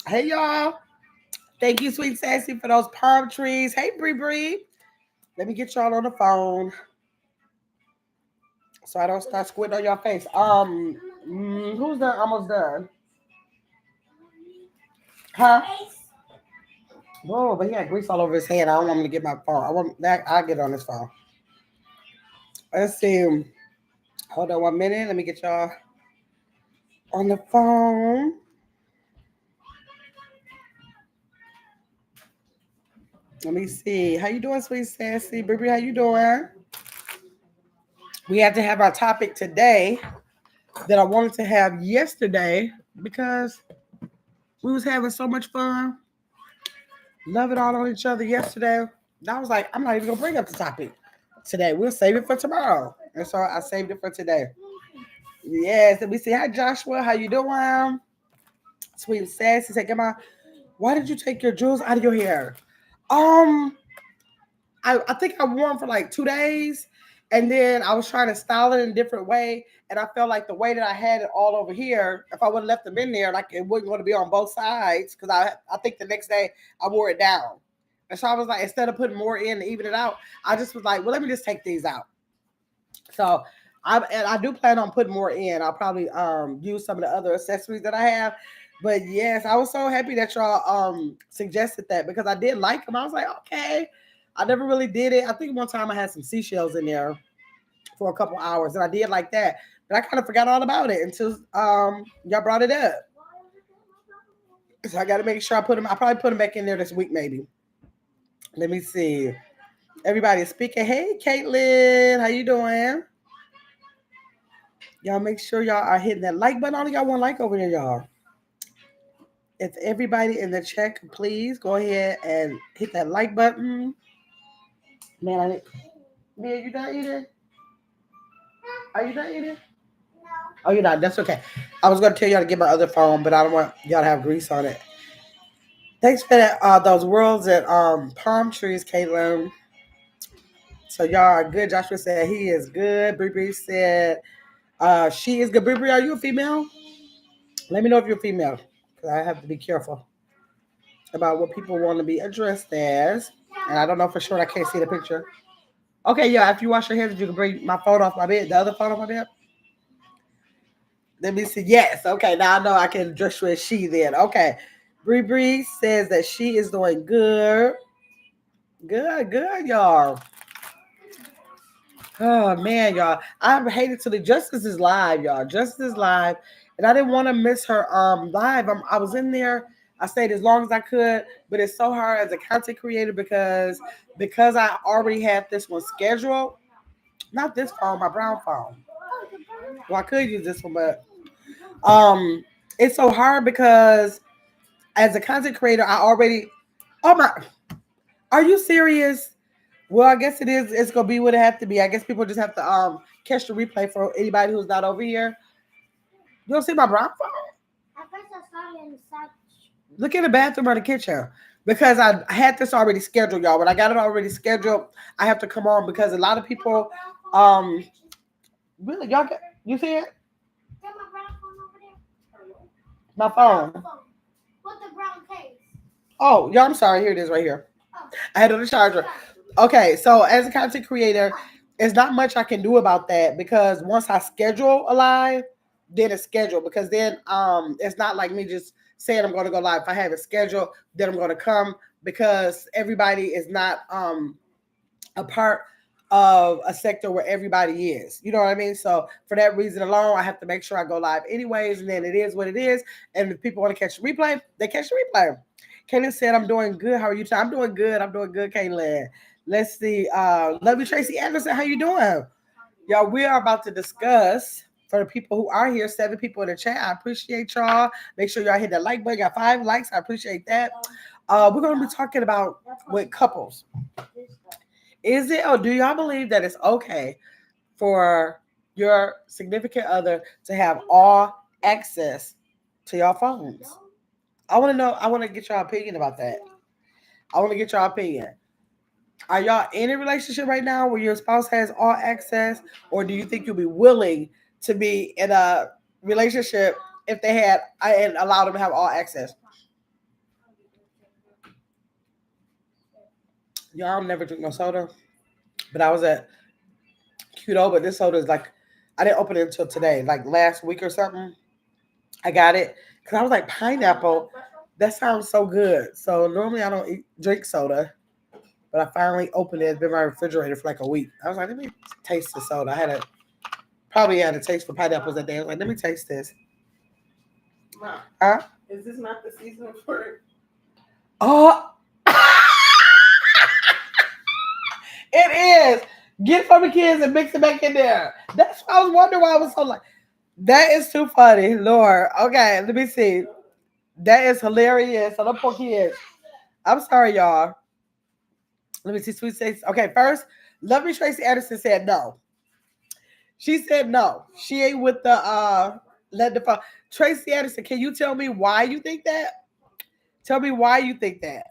Hey y'all. Thank you, Sweet Sassy, for those palm trees. Hey Bree Bree. Let me get y'all on the phone so I don't start squinting on your face. Who's done? Almost done. Huh? Whoa, but he had grease all over his hand. I don't want him to get my phone. I want that. I'll get on his phone. Let's see. Hold on 1 minute. Let me get y'all on the phone. Let me see. How you doing, Sweet Sassy? Baby, how you doing? We had to have our topic today that I wanted to have yesterday because we was having so much fun, loving all on each other yesterday. And I was like, I'm not even gonna bring up the topic today. We'll save it for tomorrow. And so I saved it for today. Yes, let me see. Hi Joshua, how you doing? Sweet Sassy, say, "Come on. Why did you take your jewels out of your hair?" Um, I think I wore them for like 2 days, and then I was trying to style it in a different way, and I felt like the way that I had it all over here, if I would have left them in there, like it wasn't going to be on both sides, because I think the next day I wore it down, and so I was like, instead of putting more in to even it out, I just was like, well, let me just take these out. So I do plan on putting more in. I'll probably use some of the other accessories that I have. But yes, I was so happy that y'all suggested that because I did like them. I was like, okay. I never really did it. I think one time I had some seashells in there for a couple hours, and I did like that. But I kind of forgot all about it until y'all brought it up. So I got to make sure I put them. I probably put them back in there this week, maybe. Let me see. Everybody is speaking. Hey, Caitlin, how you doing? Y'all make sure y'all are hitting that like button. All y'all want like over there, y'all. If everybody in the chat could please go ahead and hit that like button. Man, Mia, you done eating? Are you done eating? Oh, you're not. That's okay. I was gonna tell y'all to get my other phone, but I don't want y'all to have grease on it. Thanks for that. Those worlds and palm trees, Caitlin. So y'all are good. Joshua said he is good. Bree Bree said she is good. Bree Bree, are you a female? Let me know if you're a female, because I have to be careful about what people want to be addressed as. And I don't know for sure. I can't see the picture. Okay, yeah. After you wash your hands, you can bring my phone off my bed. The other phone off my bed. Let me see. Yes. Okay. Now I know I can address you as she then. Okay. Bree Bree says that she is doing good. Good, good, y'all. Oh man, y'all. I hated to the Justice is live, y'all. Justice is live. And I didn't want to miss her live. I was in there. I stayed as long as I could, but it's so hard as a content creator because I already had this one scheduled. Not this phone, my brown phone. Well, I could use this one, but it's so hard because as a content creator, I already oh my are you serious? Well, I guess it is. It's gonna be what it have to be. I guess people just have to catch the replay for anybody who's not over here. You don't see my brown phone? At first I saw it in the side. Look in the bathroom or the kitchen. Because I had this already scheduled, y'all. When I got it already scheduled, I have to come on because a lot of people really y'all got you see it? Is that my brown phone over there? My phone. With the brown case. Oh, y'all, I'm sorry. Here it is right here. Oh. I had it on the charger. Okay, so as a content creator, there's not much I can do about that because once I schedule a live, then it's scheduled, because then it's not like me just saying I'm going to go live. If I have it scheduled, then I'm going to come, because everybody is not a part of a sector where everybody is. You know what I mean? So for that reason alone, I have to make sure I go live anyways, and then it is what it is. And if people want to catch the replay, they catch the replay. Kaylin said, I'm doing good. How are you? I'm doing good. I'm doing good, Kaylin. Let's see. Love you, Tracy Anderson. How you doing? Y'all, we are about to discuss, for the people who are here, 7 people in the chat. I appreciate y'all. Make sure y'all hit that like button. Got 5 likes. I appreciate that. We're going to be talking about with couples. Is it, or do y'all believe that it's okay for your significant other to have all access to your phones? I want to know. I want to get your opinion about that. I want to get your opinion. Are y'all in a relationship right now where your spouse has all access, or do you think you'll be willing to be in a relationship if they had and allow them to have all access? Y'all never drink no soda, but I was at Qdo, but this soda is like, I didn't open it until today, like last week or something. I got it because I was like, pineapple. That sounds so good. So normally I don't drink soda, but I finally opened it. It's been in my refrigerator for like a week. I was like, let me taste the soda. I had probably had a taste for pineapples that day. I was like, let me taste this. Wow. Huh? Is this not the season for it? Oh, it is. Get it from the kids and mix it back in there. That's why I was wondering why I was so like, that is too funny, Lord. Okay, let me see. That is hilarious. So the poor kids. I'm sorry, y'all. Let me see. Sweet Stacy. Okay, first, Lovely Tracy Anderson said no. She said no. She ain't with the let the phone. Tracy Anderson, can you tell me why you think that? Tell me why you think that.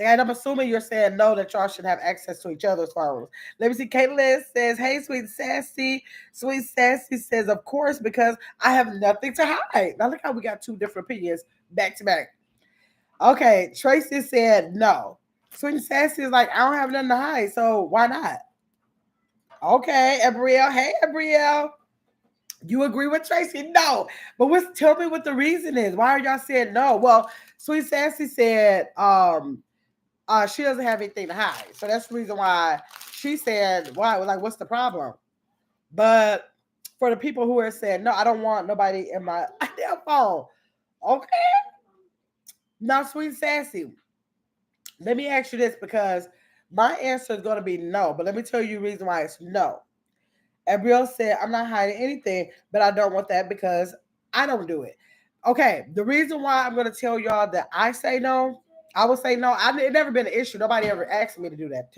And I'm assuming you're saying no, that y'all should have access to each other's phones. Let me see. Caitlin says, hey, sweet sassy. Sweet sassy says, of course, because I have nothing to hide. Now look how we got 2 different opinions back to back. Okay, Tracy said no. Sweet and sassy is like, I don't have nothing to hide, so why not? Okay, Abrielle. Hey, Abrielle. You agree with Tracy? No. But tell me what the reason is. Why are y'all saying no? Well, Sweet Sassy said she doesn't have anything to hide. So that's the reason why she said, why? Like, what's the problem? But for the people who are saying, no, I don't want nobody in my damn phone. Okay. Now, Sweet Sassy, let me ask you this, because my answer is going to be no. But let me tell you the reason why it's no. Abriel said, I'm not hiding anything, but I don't want that because I don't do it. Okay, the reason why I'm going to tell y'all that I say no, I would say no. It never been an issue. Nobody ever asked me to do that.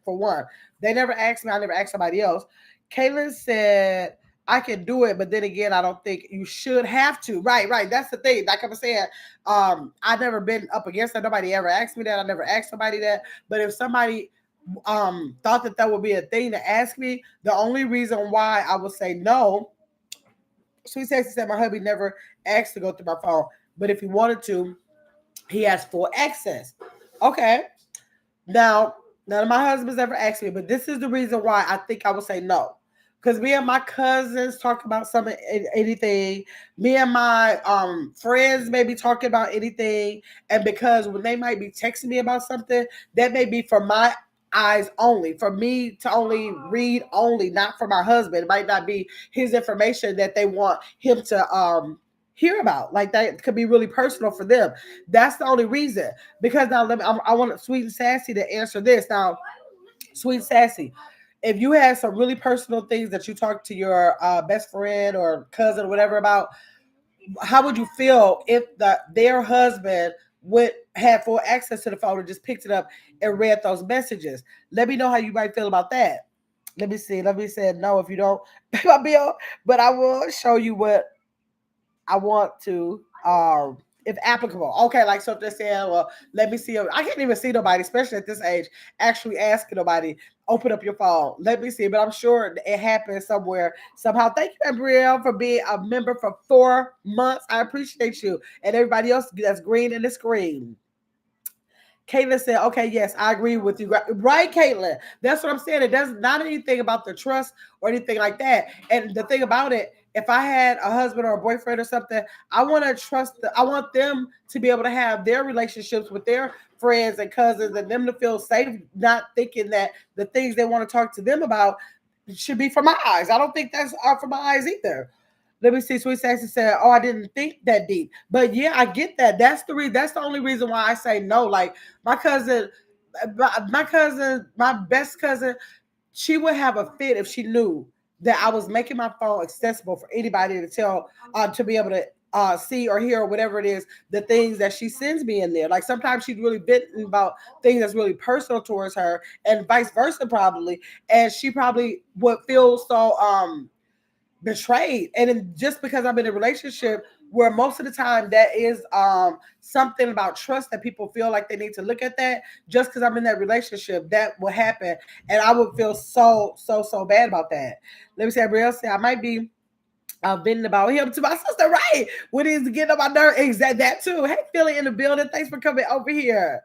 For one, they never asked me. I never asked somebody else. Kaylin said, I can do it, but then again, I don't think you should have to. Right. That's the thing. Like I was saying, I've never been up against that. Nobody ever asked me that. I never asked somebody that. But if somebody thought that would be a thing to ask me, the only reason why I would say no, Sweet Sexy said my hubby never asked to go through my phone, but if he wanted to, he has full access. Okay. Now, none of my husbands ever asked me, but this is the reason why I think I would say no. Because me and my cousins talk about anything. Me and my friends may be talking about anything. And because when they might be texting me about something, that may be for my eyes only, for me to only read only, not for my husband. It might not be his information that they want him to hear about. Like, that could be really personal for them. That's the only reason. Because now I want Sweet and Sassy to answer this. Now, Sweet Sassy, if you had some really personal things that you talk to your best friend or cousin or whatever about, how would you feel if their husband would have full access to the phone and just picked it up and read those messages? Let me know how you might feel about that. Let me see. Let me say no if you don't pay my bill, but I will show you what I want to, if applicable. Okay, like, so if they're saying, well, let me see. I can't even see nobody, especially at this age, actually asking nobody, open up your phone. Let me see. But I'm sure it happens somewhere, somehow. Thank you, Gabrielle, for being a member for 4 months. I appreciate you. And everybody else that's green in the screen. Caitlin said, okay, yes, I agree with you. Right, Caitlin? That's what I'm saying. It does not anything about the trust or anything like that. And the thing about it, if I had a husband or a boyfriend or something, I want to I want them to be able to have their relationships with their friends and cousins and them to feel safe, not thinking that the things they want to talk to them about should be for my eyes. I don't think that's for my eyes either. Let me see. Sweet Sassy said, "Oh, I didn't think that deep." But yeah, I get that. That's the reason. That's the only reason why I say no. Like my cousin, my best cousin, she would have a fit if she knew that I was making my phone accessible for anybody to tell, to be able to see or hear or whatever it is, the things that she sends me in there. Like sometimes she's really venting about things that's really personal towards her, and vice versa, probably. And she probably would feel so betrayed. And then just because I'm in a relationship where most of the time that is something about trust that people feel like they need to look at that, just because I'm in that relationship, that will happen. And I would feel so bad about that. Let me say, Brielle said, I might be venting about him to my sister, right? When he's getting on my nerve. Exactly that too. Hey, Philly in the building. Thanks for coming over here.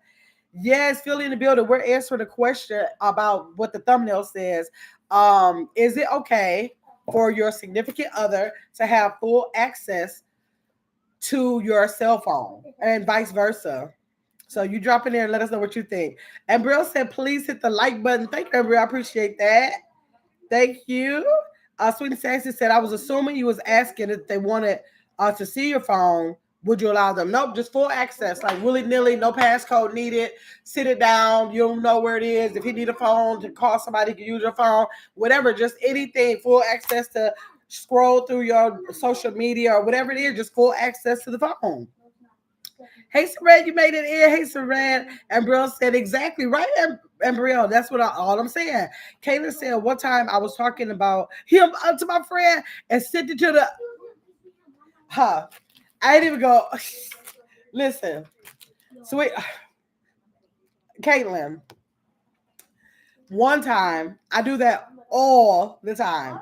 Yes, Philly in the building. We're answering the question about what the thumbnail says. Is it okay for your significant other to have full access to your cell phone and vice versa? So you drop in there and let us know what you think. And Brill said, please hit the like button. Thank you, Brill. I appreciate that. Thank you. Sweet and Sassy said, I was assuming you was asking if they wanted to see your phone. Would you allow them? Nope, just full access, like willy-nilly, no passcode needed. Sit it down. You don't know where it is. If you need a phone to call somebody, you can use your phone. Whatever, just anything. Full access to scroll through your social media or whatever it is. Just full access to the phone. Hey, Saran, you made it in. Hey, Saran. And Brill said, exactly right, and Brielle, that's what all I'm saying. Kayla said, one time I was talking about him to my friend and sent it to the, I didn't even go, listen, sweet, Caitlin, one time, I do that all the time.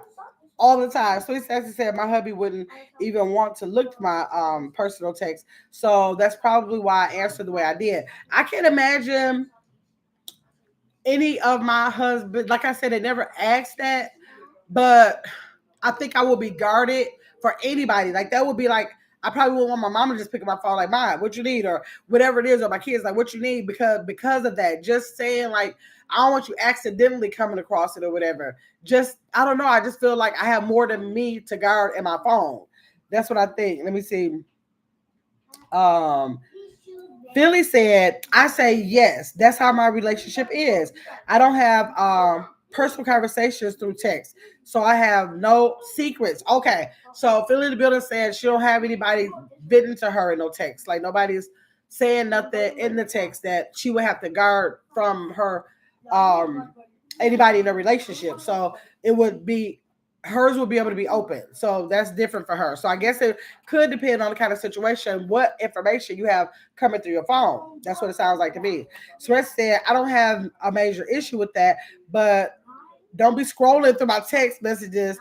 All the time. Sweet Sassy said my hubby wouldn't even want to look to my personal text. So that's probably why I answered the way I did. I can't imagine any of my husband, like I said, they never asked that, but I think I would be guarded for anybody. Like that would be like, I probably wouldn't want my mom to just pick up my phone like, Mom, what you need, or whatever it is, or my kids like, what you need, because of that. Just saying like, I don't want you accidentally coming across it or whatever. Just I don't know. I just feel like I have more than me to guard in my phone. That's what I think. Let me see. Um, Philly said, I say yes. That's how my relationship is. I don't have personal conversations through text. So I have no secrets. Okay. So Philly in the building said she don't have anybody bitten to her in no text. Like nobody's saying nothing in the text that she would have to guard from her um anybody in a relationship. So it would be hers would be able to be open. So that's different for her. So I guess it could depend on the kind of situation, what information you have coming through your phone. That's what it sounds like to me. Sweat said, I don't have a major issue with that, but don't be scrolling through my text messages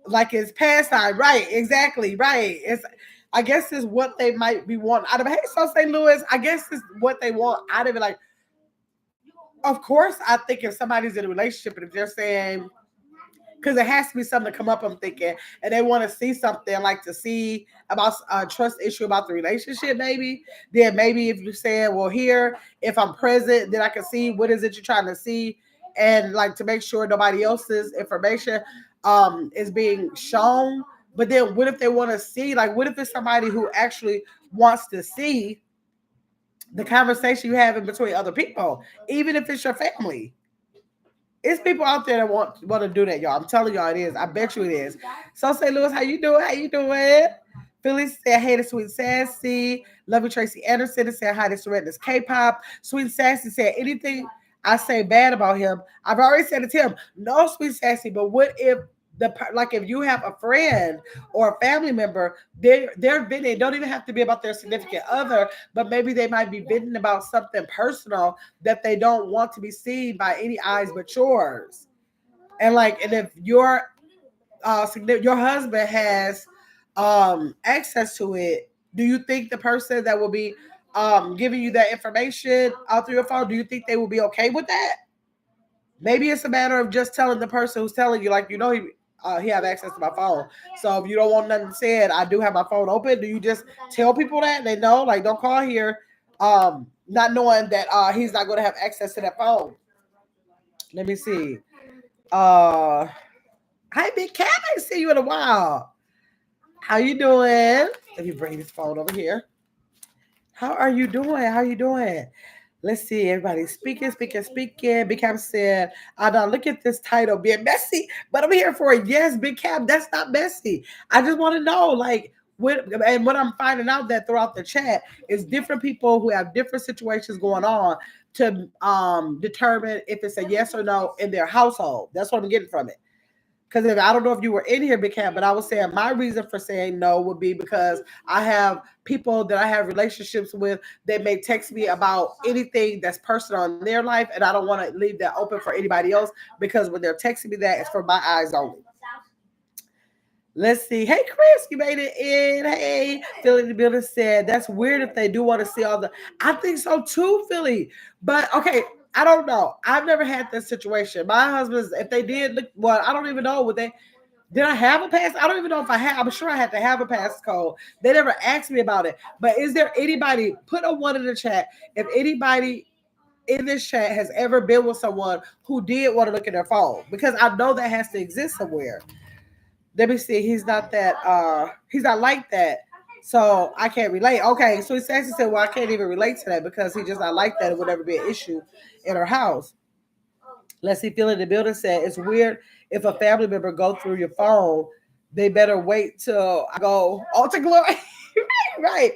like it's pastime. Right, exactly, right. It's I guess it's what they might be wanting out of it. Hey, so St. Louis, I guess it's what they want out of it. Like, of course, I think if somebody's in a relationship and if they're saying, because it has to be something to come up, I'm thinking, and they want to see something like to see about a trust issue about the relationship, maybe, then maybe if you're saying, well, here, if I'm present, then I can see what is it you're trying to see, and like to make sure nobody else's information is being shown. But then what if they want to see, like, what if it's somebody who actually wants to see the conversation you have in between other people, even if it's your family? It's people out there that want to do that, y'all. I'm telling y'all it is. I bet you it is. So St. Louis, how you doing? How you doing? Philly said, hey, the Sweet Sassy. Love you, Tracy Anderson. Said, hi, this is K-pop. Sweet Sassy said, anything I say bad about him, I've already said it to him. No, Sweet Sassy, but what if if you have a friend or a family member, they're venting. It don't even have to be about their significant other, but maybe they might be venting about something personal that they don't want to be seen by any eyes but yours. And if your husband has access to it, do you think the person that will be giving you that information out through your phone, do you think they will be okay with that? Maybe it's a matter of just telling the person who's telling you, like, he he have access to my phone. So if you don't want nothing said, I do have my phone open. Do you just tell people that they know, like, don't call here, not knowing that he's not going to have access to that phone? Let me see. Uh, Hi, Big Cat. I ain't see you in a while. How you doing? Let me bring this phone over here. How are you doing? How you doing? Let's see. Everybody speaking. Big Cap said, I don't look at this title being messy, but I'm here for it. Yes, Big Cap, that's not messy. I just want to know, like, what I'm finding out that throughout the chat is different people who have different situations going on to determine if it's a yes or no in their household. That's what I'm getting from it. Because I don't know if you were in here, Big Cat, but I was saying my reason for saying no would be because I have people that I have relationships with that may text me about anything that's personal in their life, and I don't want to leave that open for anybody else because when they're texting me that, it's for my eyes only. Let's see. Hey, Chris, you made it in. Hey, Philly in the building said that's weird if they do want to see all the. I think so too, Philly. But okay, I don't know. I've never had this situation. My husband's, if they did, look, well, I don't even know what they. Did I have a pass? I don't even know if I had. I'm sure I had to have a pass code. They never asked me about it. But is there anybody? Put a one in the chat. If anybody in this chat has ever been with someone who did want to look at their phone, because I know that has to exist somewhere. Let me see. He's not like that. So I can't relate. Okay, so he actually said, well, I can't even relate to that because he's just not like that. It would never be an issue in her house. Let's see. Phil in the building said it's weird if a family member go through your phone, they better wait till I go all to glory. Right.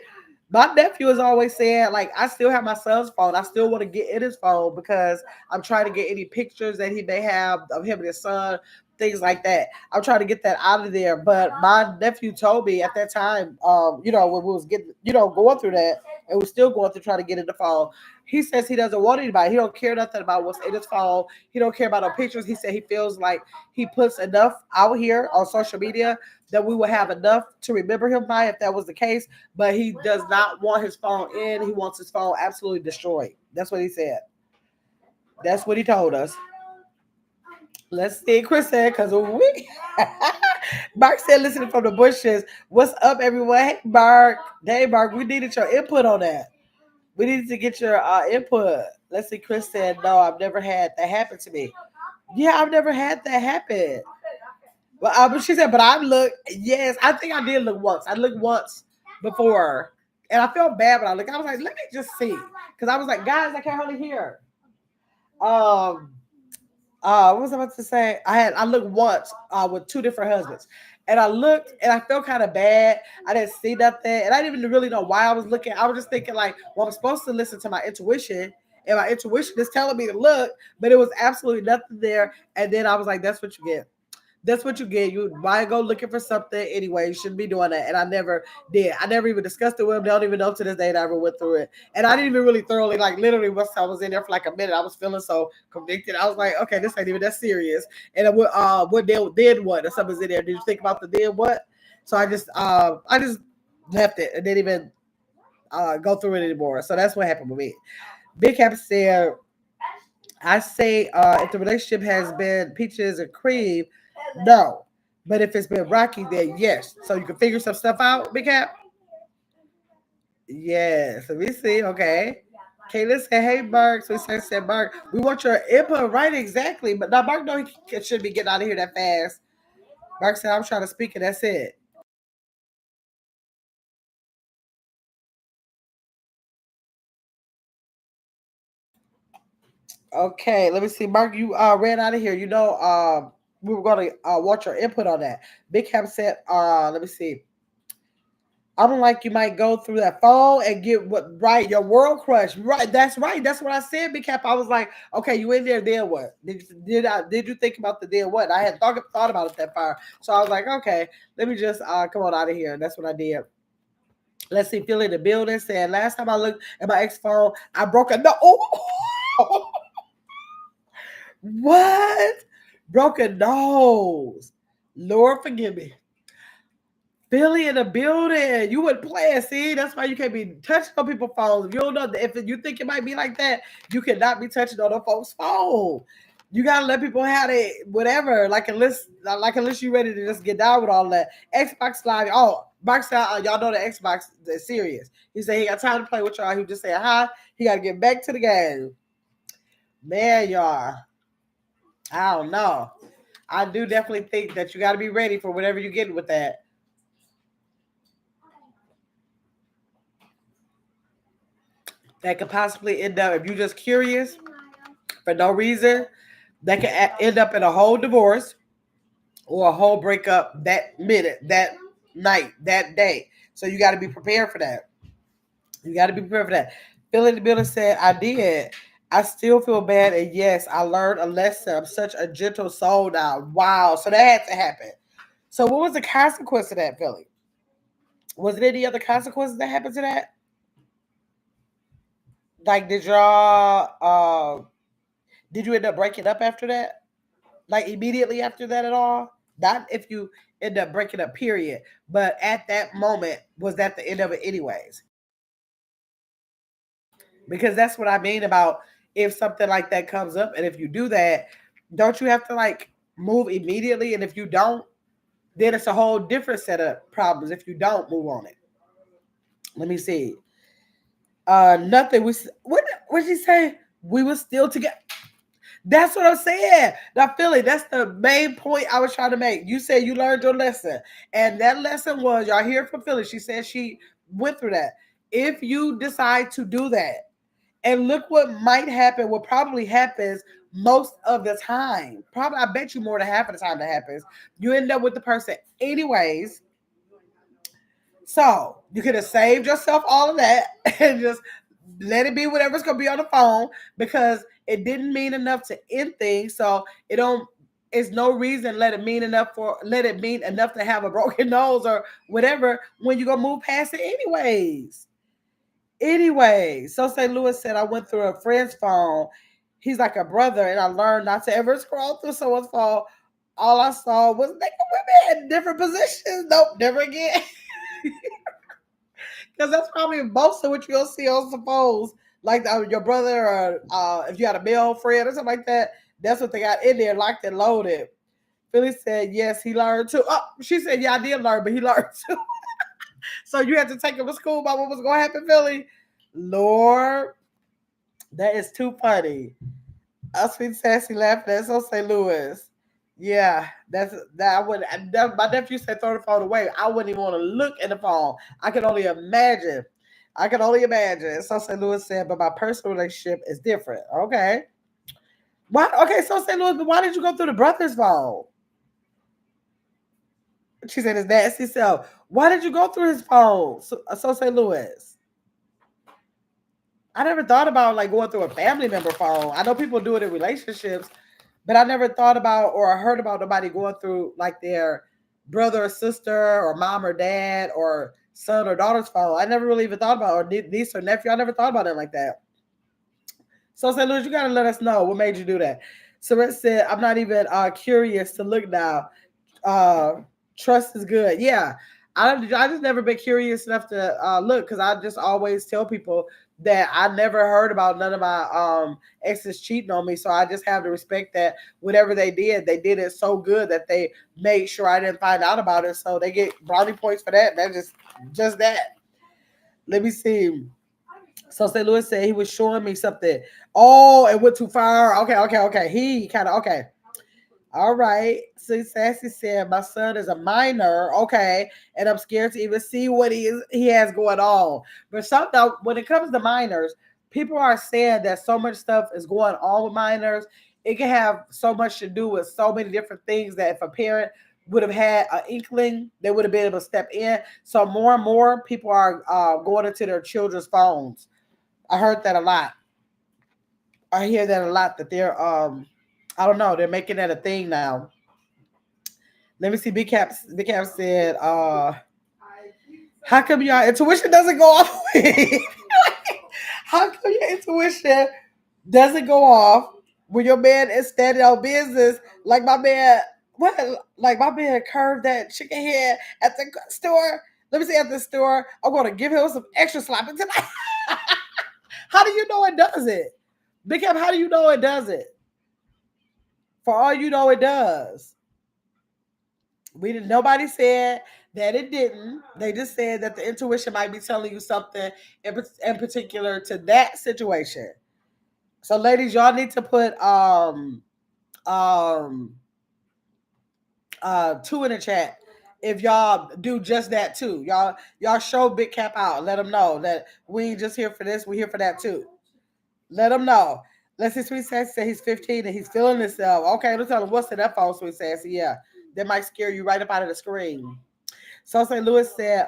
My nephew is always saying, like, I still have my son's phone. I still want to get in his phone because I'm trying to get any pictures that he may have of him and his son, things like that. I'm trying to get that out of there. But my nephew told me at that time, when we was getting, going through that, and we're still going through trying to get in the phone. He says he doesn't want anybody. He don't care nothing about what's in his phone. He don't care about no pictures. He said he feels like he puts enough out here on social media that we would have enough to remember him by if that was the case. But he does not want his phone in. He wants his phone absolutely destroyed. That's what he said. That's what he told us. Let's see. Chris said, because we. Mark said, listening from the bushes. What's up, everyone? Hey, Mark. Hey, Mark. We needed your input on that. We needed to get your input. Let's see. Chris said, no, I've never had that happen to me. Yeah, I've never had that happen. But she said, but I looked. Yes, I think I did look once. I looked once before, and I felt bad. But I looked. I was like, let me just see, because I was like, guys, I can't hardly hear. Um, what was I about to say? I looked once with two different husbands, and I looked and I felt kind of bad. I didn't see nothing, and I didn't even really know why I was looking. I was just thinking like, well, I'm supposed to listen to my intuition, and my intuition is telling me to look, but it was absolutely nothing there. And then I was like, that's what you get. That's what you get. You why go looking for something anyway? You shouldn't be doing that. And I never did. I never even discussed it with him. They don't even know to this day that I ever went through it. And I didn't even really thoroughly, like literally once I was in there for like a minute, I was feeling so convicted. I was like, okay, this ain't even that serious. And what then what? Or something's in there. Did you think about the then what? So I just left it and didn't even go through it anymore. So that's what happened with me. Big Cap said, I say if the relationship has been peaches and cream, no. But if it's been rocky, then yes. So you can figure some stuff out, Big Cap? Yes. Let me see. Okay. Kayla said, hey, Mark. So he said, Mark, we want your input right exactly. But now Mark know he should be getting out of here that fast. Mark said, I'm trying to speak and that's it. Okay, let me see. Mark, you ran out of here. We were going to watch your input on that. Big Cap said, let me see. I don't like you might go through that phone and get what right, your world crush. Right, that's right. That's what I said, Big Cap. I was like, okay, you in there, then what? Did you think about the then what? I had thought about it that far. So I was like, okay, let me just come on out of here. And that's what I did. Let's see, Phil in the building said last time I looked at my ex phone, I broke a no. Oh, what? Broke a nose. Lord forgive me. Billy in the building. You would play it. See, that's why you can't be touching on people's phones. If you don't know, if you think it might be like that, you cannot be touching on a folks' phone. You gotta let people have it, whatever. Unless you ready to just get down with all that. Xbox Live. Oh, Box out. Y'all know the Xbox is serious. He said he got time to play with y'all. He just said hi. He got to get back to the game. Man, y'all. I don't know. I do definitely think that you got to be ready for whatever you get with that. That could possibly end up, if you're just curious for no reason, that could end up in a whole divorce or a whole breakup that minute, that night, that day. So you got to be prepared for that. You got to be prepared for that. Phil in the building said, I did. I still feel bad. And yes, I learned a lesson. I'm such a gentle soul now. Wow. So that had to happen. So what was the consequence of that, Philly? Was there any other consequences that happened to that? Like, did you end up breaking up after that? Like immediately after that at all? Not if you end up breaking up, period. But at that moment, was that the end of it anyways? Because that's what I mean about if something like that comes up, and if you do that, don't you have to like move immediately? And if you don't, then it's a whole different set of problems if you don't move on it. Let me see. Nothing. What did she say? We were still together. That's what I'm saying. Now, Philly, that's the main point I was trying to make. You said you learned your lesson. And that lesson was, y'all hear from Philly. She said she went through that. If you decide to do that, and look what might happen, what probably happens most of the time. Probably, I bet you more than half of the time that happens. You end up with the person anyways. So you could have saved yourself all of that and just let it be whatever's gonna be on the phone because it didn't mean enough to end things. So it don't. It's no reason let it mean enough to have a broken nose or whatever when you gonna move past it anyways. Anyway, so St. Louis said I went through a friend's phone. He's like a brother, and I learned not to ever scroll through someone's phone. All I saw was naked women in different positions. Nope, never again. Because that's probably most of what you'll see on some phones. Like your brother, or if you had a male friend or something like that, that's what they got in there, locked and loaded. Philly said, yes, he learned too. Oh, she said, yeah, I did learn, but he learned too. So you had to take him to school about what was going to happen, Philly? Lord, that is too funny. Us sweet sassy laughing at so St. Louis. Yeah, that I would. My nephew said throw the phone away. I wouldn't even want to look at the phone. I can only imagine. I can only imagine. So St. Louis said, but my personal relationship is different. Okay. Why? Okay, so St. Louis, but why did you go through the brother's phone? She said his nasty self. Why did you go through his phone? So St. Louis. I never thought about like going through a family member phone. I know people do it in relationships, but I never thought about or heard about nobody going through like their brother or sister or mom or dad or son or daughter's phone. I never really even thought about or niece or nephew. I never thought about it like that. So St. Louis, you gotta let us know what made you do that. Saret said, I'm not even curious to look now. Uh, trust is good. Yeah. I just never been curious enough to look because I just always tell people that I never heard about none of my exes cheating on me. So I just have to respect that whatever they did it so good that they made sure I didn't find out about it. So they get brownie points for that. That's just that. Let me see. So St. Louis said he was showing me something. Oh, it went too far. Okay. He kind of okay. All right. So Sassy said, my son is a minor. Okay. And I'm scared to even see what he has going on. But something when it comes to minors, people are saying that so much stuff is going on with minors. It can have so much to do with so many different things that if a parent would have had an inkling, they would have been able to step in. So more and more people are going into their children's phones. I heard that a lot. I hear that a lot that they're I don't know, they're making that a thing now. Let me see. Big Cap said, how come your intuition doesn't go off? How come your intuition doesn't go off when your man is standing on business like my man what like my man curved that chicken head at the store? Let me see at the store. I'm gonna give him some extra slapping tonight. How do you know it does it? Big Cap, how do you know it does it? For all you know, it does. We didn't. Nobody said that it didn't. They just said that the intuition might be telling you something in particular to that situation. So, ladies, y'all need to put um two in the chat if y'all do just that too. Y'all show Big Cap out. Let them know that we ain't just here for this. We here for that too. Let him know. Let's see, Sweet Sassy say he's 15 and he's feeling himself. Okay, let's tell him what's in that phone, Sweet Sassy. Yeah, that might scare you right up out of the screen. So St. Louis said,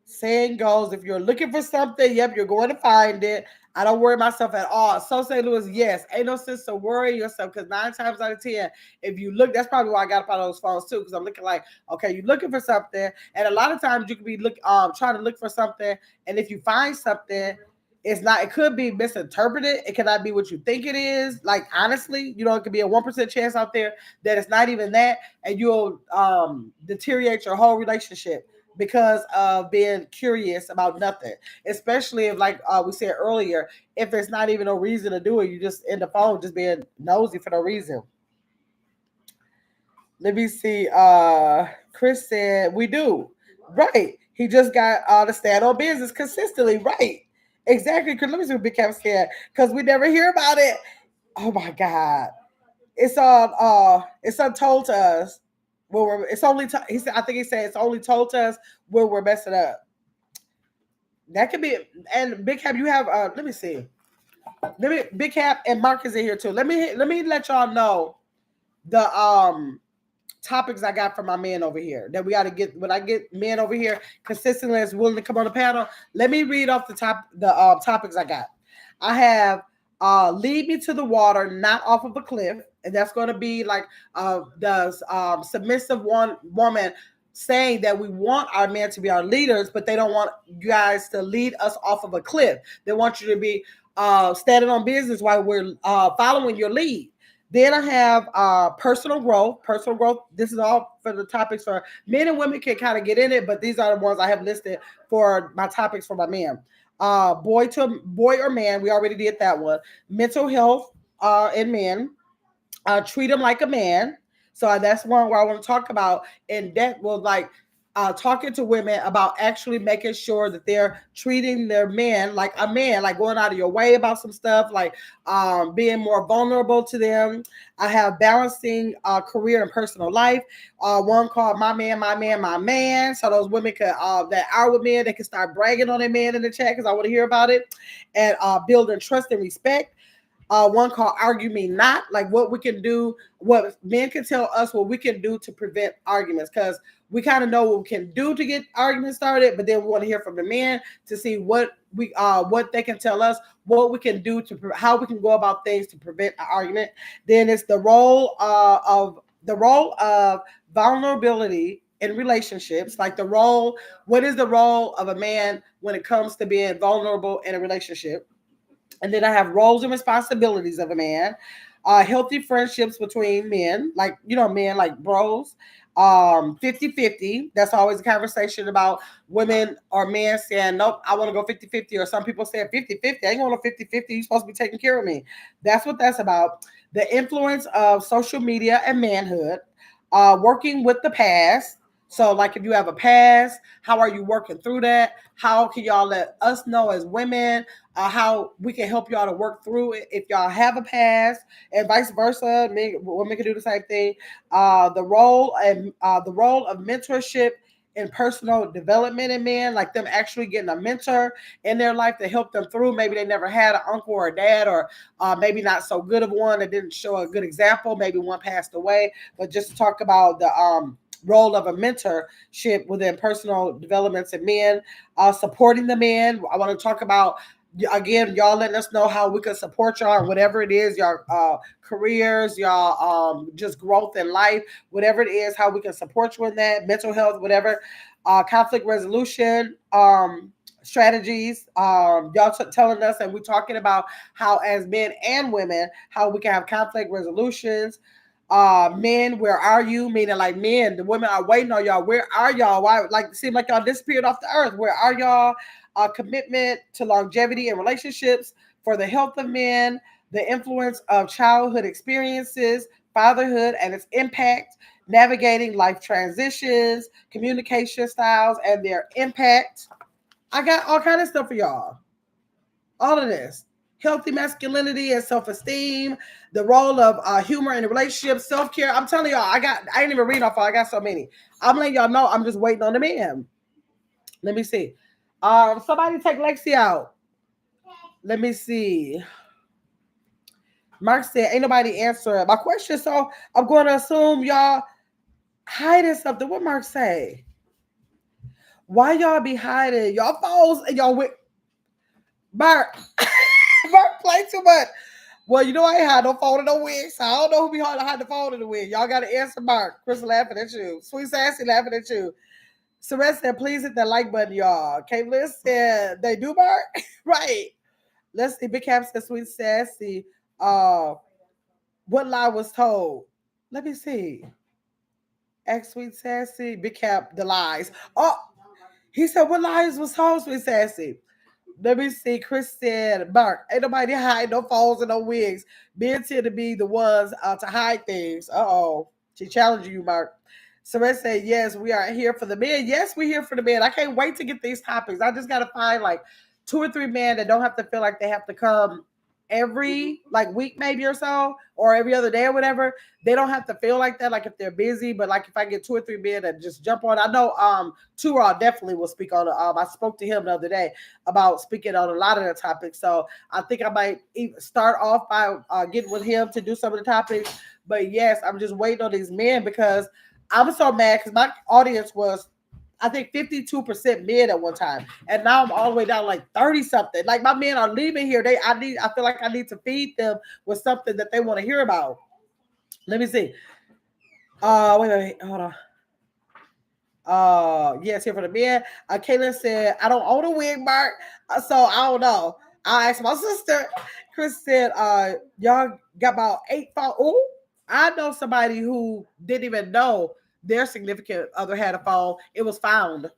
saying goes, if you're looking for something, yep, you're going to find it. I don't worry myself at all. So St. Louis, yes, ain't no sense to worry yourself because 9 times out of 10, if you look, that's probably why I got up on those phones too, because I'm looking like, okay, you're looking for something, and a lot of times you could be trying to look for something, and if you find something, it's not. It could be misinterpreted. It cannot be what you think it is. Like honestly, it could be a 1% chance out there that it's not even that, and you'll deteriorate your whole relationship because of being curious about nothing. Especially if, like we said earlier, if there's not even no reason to do it, you just in the phone just being nosy for no reason. Let me see. Chris said we do. Right. He just got to stand on business consistently. Right. Exactly. Because let me see what Big Cap said. Because we never hear about it. Oh my God. It's untold to us when we're it's only he said, I think he said it's only told to us when we're messing up. That could be. And Big Cap, you have let me see. Let me Big Cap and Mark is in here too. Let me let y'all know the topics I got from my man over here that we got to get. When I get men over here consistently as willing to come on the panel, let me read off the topics I got. I have lead me to the water, not off of a cliff, and that's going to be like the submissive woman saying that we want our men to be our leaders, but they don't want you guys to lead us off of a cliff. They want you to be standing on business while we're following your lead. Then I have personal growth. Personal growth. This is all for the topics for men and women can kind of get in it, but these are the ones I have listed for my topics for my man. Boy or man. We already did that one. Mental health in men. Treat him like a man. So that's one where I want to talk about, and that will like talking to women about actually making sure that they're treating their men like a man, like going out of your way about some stuff, like being more vulnerable to them. I have balancing career and personal life. One called My Man, My Man, My Man. So those women could that are with men, they can start bragging on their man in the chat because I want to hear about it. And building trust and respect. One called Argue Me Not, like what we can do, what men can tell us what we can do to prevent arguments, because we kind of know what we can do to get arguments started, but then we want to hear from the men to see what they can tell us, what we can do to how we can go about things to prevent an argument. Then it's the role of vulnerability in relationships, like what is the role of a man when it comes to being vulnerable in a relationship. And then I have roles and responsibilities of a man, healthy friendships between men, like, men like bros, 50-50. That's always a conversation about women or men saying, nope, I want to go 50-50. Or some people say 50-50. I ain't going to 50-50. You're supposed to be taking care of me. That's what that's about. The influence of social media and manhood, working with the past. So, like, if you have a past, how are you working through that? How can y'all let us know as women how we can help y'all to work through it if y'all have a past, and vice versa? Women can do the same thing. The role of mentorship and personal development in men, like them actually getting a mentor in their life to help them through. Maybe they never had an uncle or a dad, or maybe not so good of one that didn't show a good example. Maybe one passed away. But just to talk about the role of a mentorship within personal developments in men, supporting the men. I want to talk about, again, y'all letting us know how we can support y'all in whatever it is, your careers, y'all just growth in life, whatever it is, how we can support you in that, mental health, whatever, conflict resolution, strategies, y'all telling us, and we're talking about how as men and women, how we can have conflict resolutions. Men, where are you? Meaning, like, men, the women are waiting on y'all. Where are y'all? Why, like, it seems like y'all disappeared off the earth. Where are y'all? Commitment to longevity and relationships for the health of men, the influence of childhood experiences, fatherhood and its impact, navigating life transitions, communication styles and their impact. I got all kind of stuff for y'all. All of this. Healthy masculinity and self-esteem, the role of humor in a relationship, self-care. I'm telling y'all, I ain't even reading off all. I got so many. I'm letting y'all know I'm just waiting on the man. Let me see. Somebody take Lexi out. Let me see. Mark said, ain't nobody answering my question. So I'm going to assume y'all hiding something. What Mark say? Why y'all be hiding y'all phones and y'all with Mark? Mark play too much. Well, you know I ain't had no phone and no wig, so I don't know who be hard to hide the phone in the wig. Y'all got to answer Mark. Chris laughing at you. Sweet Sassy laughing at you. Sarette said, please hit that like button, y'all. Caitlin said, they do, Mark? Right. Let's see. Big Cap said, Sweet Sassy. What lie was told? Let me see. Ask Sweet Sassy. Big Cap, the lies. Oh, he said, what lies was told, Sweet Sassy? Let me see. Chris said, Mark, ain't nobody hide no phones and no wigs. Men tend to be the ones to hide things. Uh-oh. She challenged you, Mark. Sarette said, yes, we are here for the men. Yes, we're here for the men. I can't wait to get these topics. I just got to find like 2 or 3 men that don't have to feel like they have to come every like week maybe or so, or every other day or whatever. They don't have to feel like that, like if they're busy. But like if I get 2 or 3 men that just jump on, I know Tural definitely will speak on I spoke to him the other day about speaking on a lot of the topics. So I think I might even start off by getting with him to do some of the topics. But yes, I'm just waiting on these men because I'm so mad because my audience was, I think 52% men at one time, and now I'm all the way down like 30 something. Like my men are leaving here. I feel like I need to feed them with something that they want to hear about. Let me see. Wait, hold on. Yes, here for the men. Kaylin said, I don't own a wig, Mark. So I don't know. I'll ask my sister. Chris said, y'all got about 8 phones. Oh, I know somebody who didn't even know their significant other had a phone. It was found.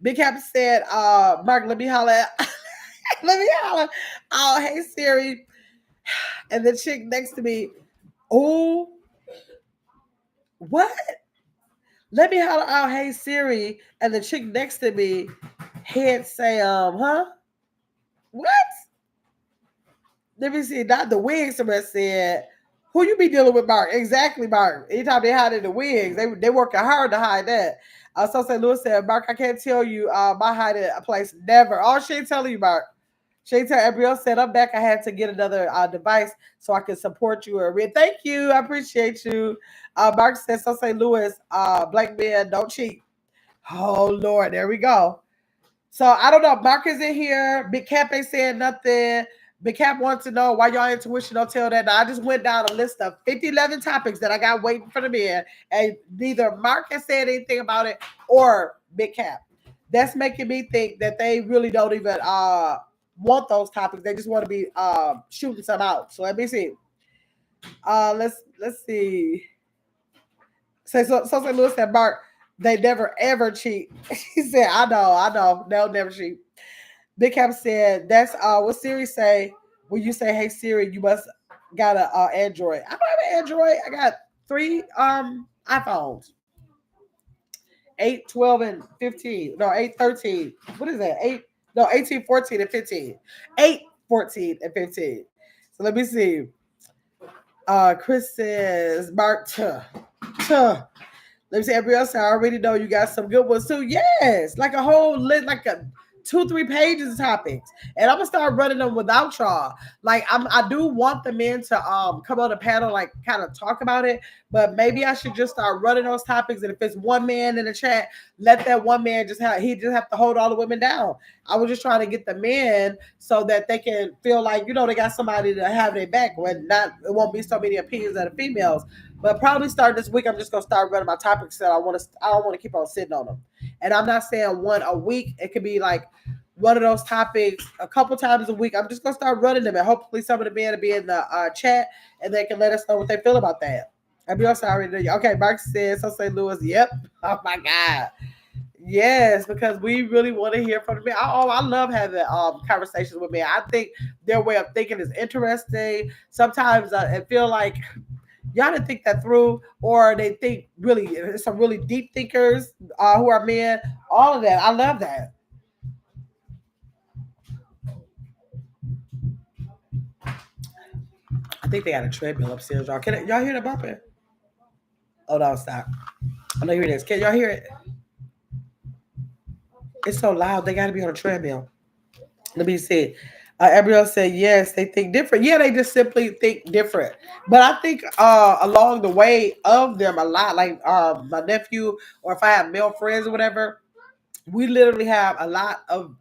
Big Happy said, Mark, let me holler. Let me holler. Oh, hey Siri. And the chick next to me, oh, what? Let me holler out, hey Siri. And the chick next to me head say, huh? What? Let me see. Not the wigs. Somebody said, who you be dealing with, Mark? Exactly, Mark. Anytime they hide in the wigs, they working hard to hide that. So St. Louis said, Mark, I can't tell you my hiding place. Never. Oh, she ain't telling you, Mark. She ain't telling. Gabrielle said, I'm back. I had to get another device so I can support you. Thank you. I appreciate you. Mark said, so St. Louis, black men don't cheat. Oh, Lord. There we go. So I don't know. Mark is in here. Big Cap ain't saying nothing. Big Cap wants to know why y'all intuition don't tell that. Now, I just went down a list of 11 topics that I got waiting for the men, and neither Mark has said anything about it or Big Cap. That's making me think that they really don't even want those topics. They just want to be shooting some out. So let me see. Let's see. So St. Louis said, Mark, they never ever cheat. He said, I know, they'll never cheat. Big Cap said, that's what Siri say when you say, hey Siri, you must got a Android. I don't have an Android. I got 3 iPhones. 8, 12, and 15. No, 8, 13. What is that? 8, no, 18, 14, and 15. 8, 14, and 15. So let me see. Chris says, Mark, let me see. Everybody else, I already know you got some good ones too. Yes, like a whole list, like a 2-3 pages of topics, and I'm gonna start running them without y'all. Like I do want the men to come on the panel, like kind of talk about it, but maybe I should just start running those topics. And if it's one man in the chat, let that one man just have to hold all the women down. I was just trying to get the men so that they can feel like they got somebody to have their back. When not, it won't be so many opinions of the females. But probably start this week. I'm just gonna start running my topics that I don't want to keep on sitting on them. And I'm not saying one a week. It could be like one of those topics a couple times a week. I'm just gonna start running them, and hopefully some of the men will be in the chat, and they can let us know what they feel about that. I'll be also already. Okay, Mark says, so St. Louis. Yep. Oh my God. Yes, because we really want to hear from the men. I love having conversations with men. I think their way of thinking is interesting. Sometimes I feel like y'all didn't think that through, or they think really some really deep thinkers who are men. All of that, I love that. I think they got a treadmill upstairs, y'all. Y'all hear the bumping? Oh no, stop! I know you hear this. Can y'all hear it? It's so loud. They got to be on a treadmill. Let me see. Everyone said yes, they think different. Yeah, they just simply think different. But I think along the way of them a lot, like my nephew, or if I have male friends or whatever, we literally have a lot of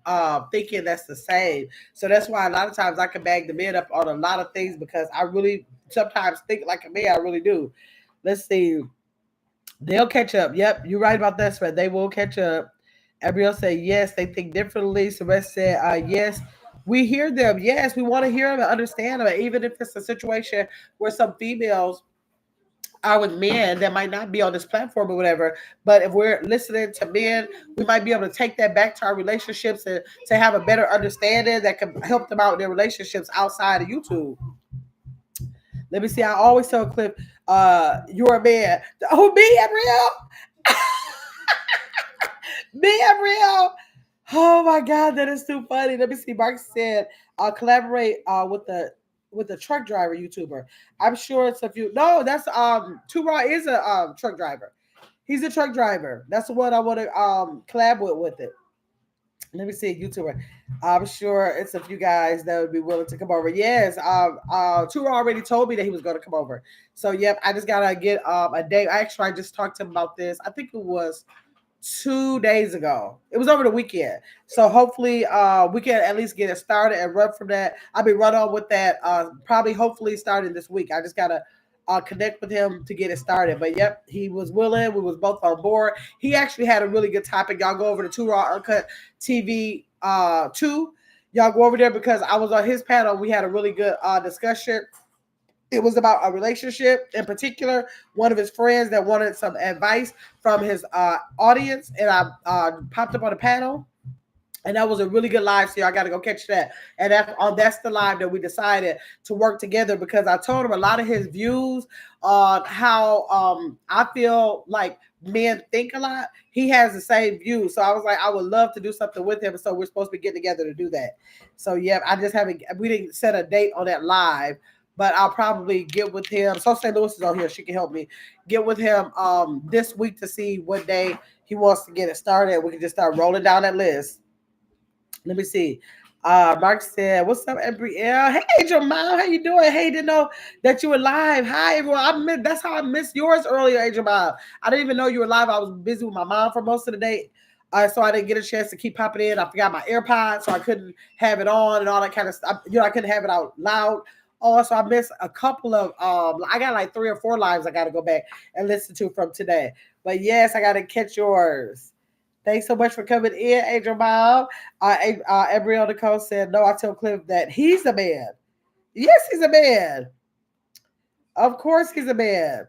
thinking that's the same. So that's why a lot of times I can bag the men up on a lot of things because I really sometimes think like a man. I really do. Let's see. They'll catch up. Yep, you're right about that, Spread. They will catch up. Everyone say yes, they think differently. Celeste said yes. We hear them. Yes, we want to hear them and understand them. Even if it's a situation where some females are with men that might not be on this platform or whatever. But if we're listening to men, we might be able to take that back to our relationships and to have a better understanding that can help them out in their relationships outside of YouTube. Let me see. I always tell Cliff, you're a man. Oh, me, I'm real. Me, I'm real. Oh my God, that is too funny. Let me see. Mark said, collaborate with the truck driver YouTuber. I'm sure it's a few. No, that's Two Raw is a truck driver. He's a truck driver. That's the one I want to collab with it. Let me see, YouTuber. I'm sure it's a few guys that would be willing to come over. Yes, Tura already told me that he was going to come over. So yep, I just gotta get a date. Actually, I just talked to him about this. I think it was 2 days ago. It was over the weekend. So hopefully we can at least get it started and run from that. I'll be run on with that probably hopefully starting this week. I just gotta connect with him to get it started. But yep, he was willing. We was both on board. He actually had a really good topic. Y'all go over to Two Raw Uncut TV 2. Y'all go over there because I was on his panel. We had a really good discussion. It was about a relationship in particular. One of his friends that wanted some advice from his audience, and I popped up on the panel, and that was a really good live. So I got to go catch that. And that's the live that we decided to work together because I told him a lot of his views on how I feel like men think a lot. He has the same view, so I was like, I would love to do something with him. So we're supposed to be getting together to do that. So yeah, I just haven't. We didn't set a date on that live, but I'll probably get with him. So St. Louis is on here; she can help me get with him this week to see what day he wants to get it started. We can just start rolling down that list. Let me see. Mark said, "What's up, Gabrielle? Hey, Jamal, how you doing? Hey, didn't know that you were live. Hi, everyone. That's how I missed yours earlier, Jamal. I didn't even know you were live. I was busy with my mom for most of the day, so I didn't get a chance to keep popping in. I forgot my AirPods, so I couldn't have it on and all that kind of stuff. I couldn't have it out loud. Also, I missed a couple of. I got like 3 or 4 lives I got to go back and listen to from today. But yes, I got to catch yours." Thanks so much for coming in, Angel Bob. Gabrielle Nicole said, no, I tell Cliff that he's a man. Yes, he's a man. Of course he's a man.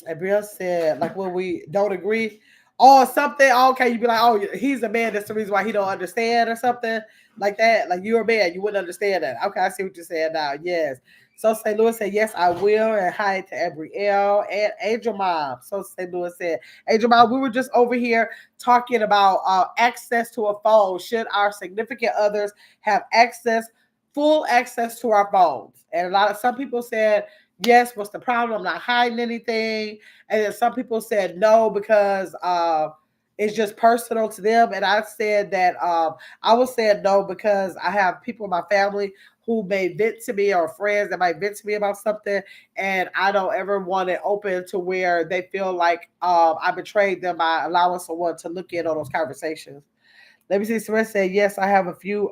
Gabrielle said, like when we don't agree or something, okay, you'd be like, oh, he's a man. That's the reason why he don't understand or something like that. Like you're a man, you wouldn't understand that. Okay, I see what you're saying now. Yes. So St. Louis said, yes, I will. And hi to Gabrielle and Angel Mom. So St. Louis said, Angel Mom, we were just over here talking about access to a phone. Should our significant others have full access to our phones? And some people said, yes, what's the problem? I'm not hiding anything. And then some people said no because it's just personal to them. And I said that I was saying no because I have people in my family who may vent to me or friends that might vent to me about something. And I don't ever want it open to where they feel like I betrayed them by allowing someone to look in on those conversations. Let me see. Someone said, yes, I have a few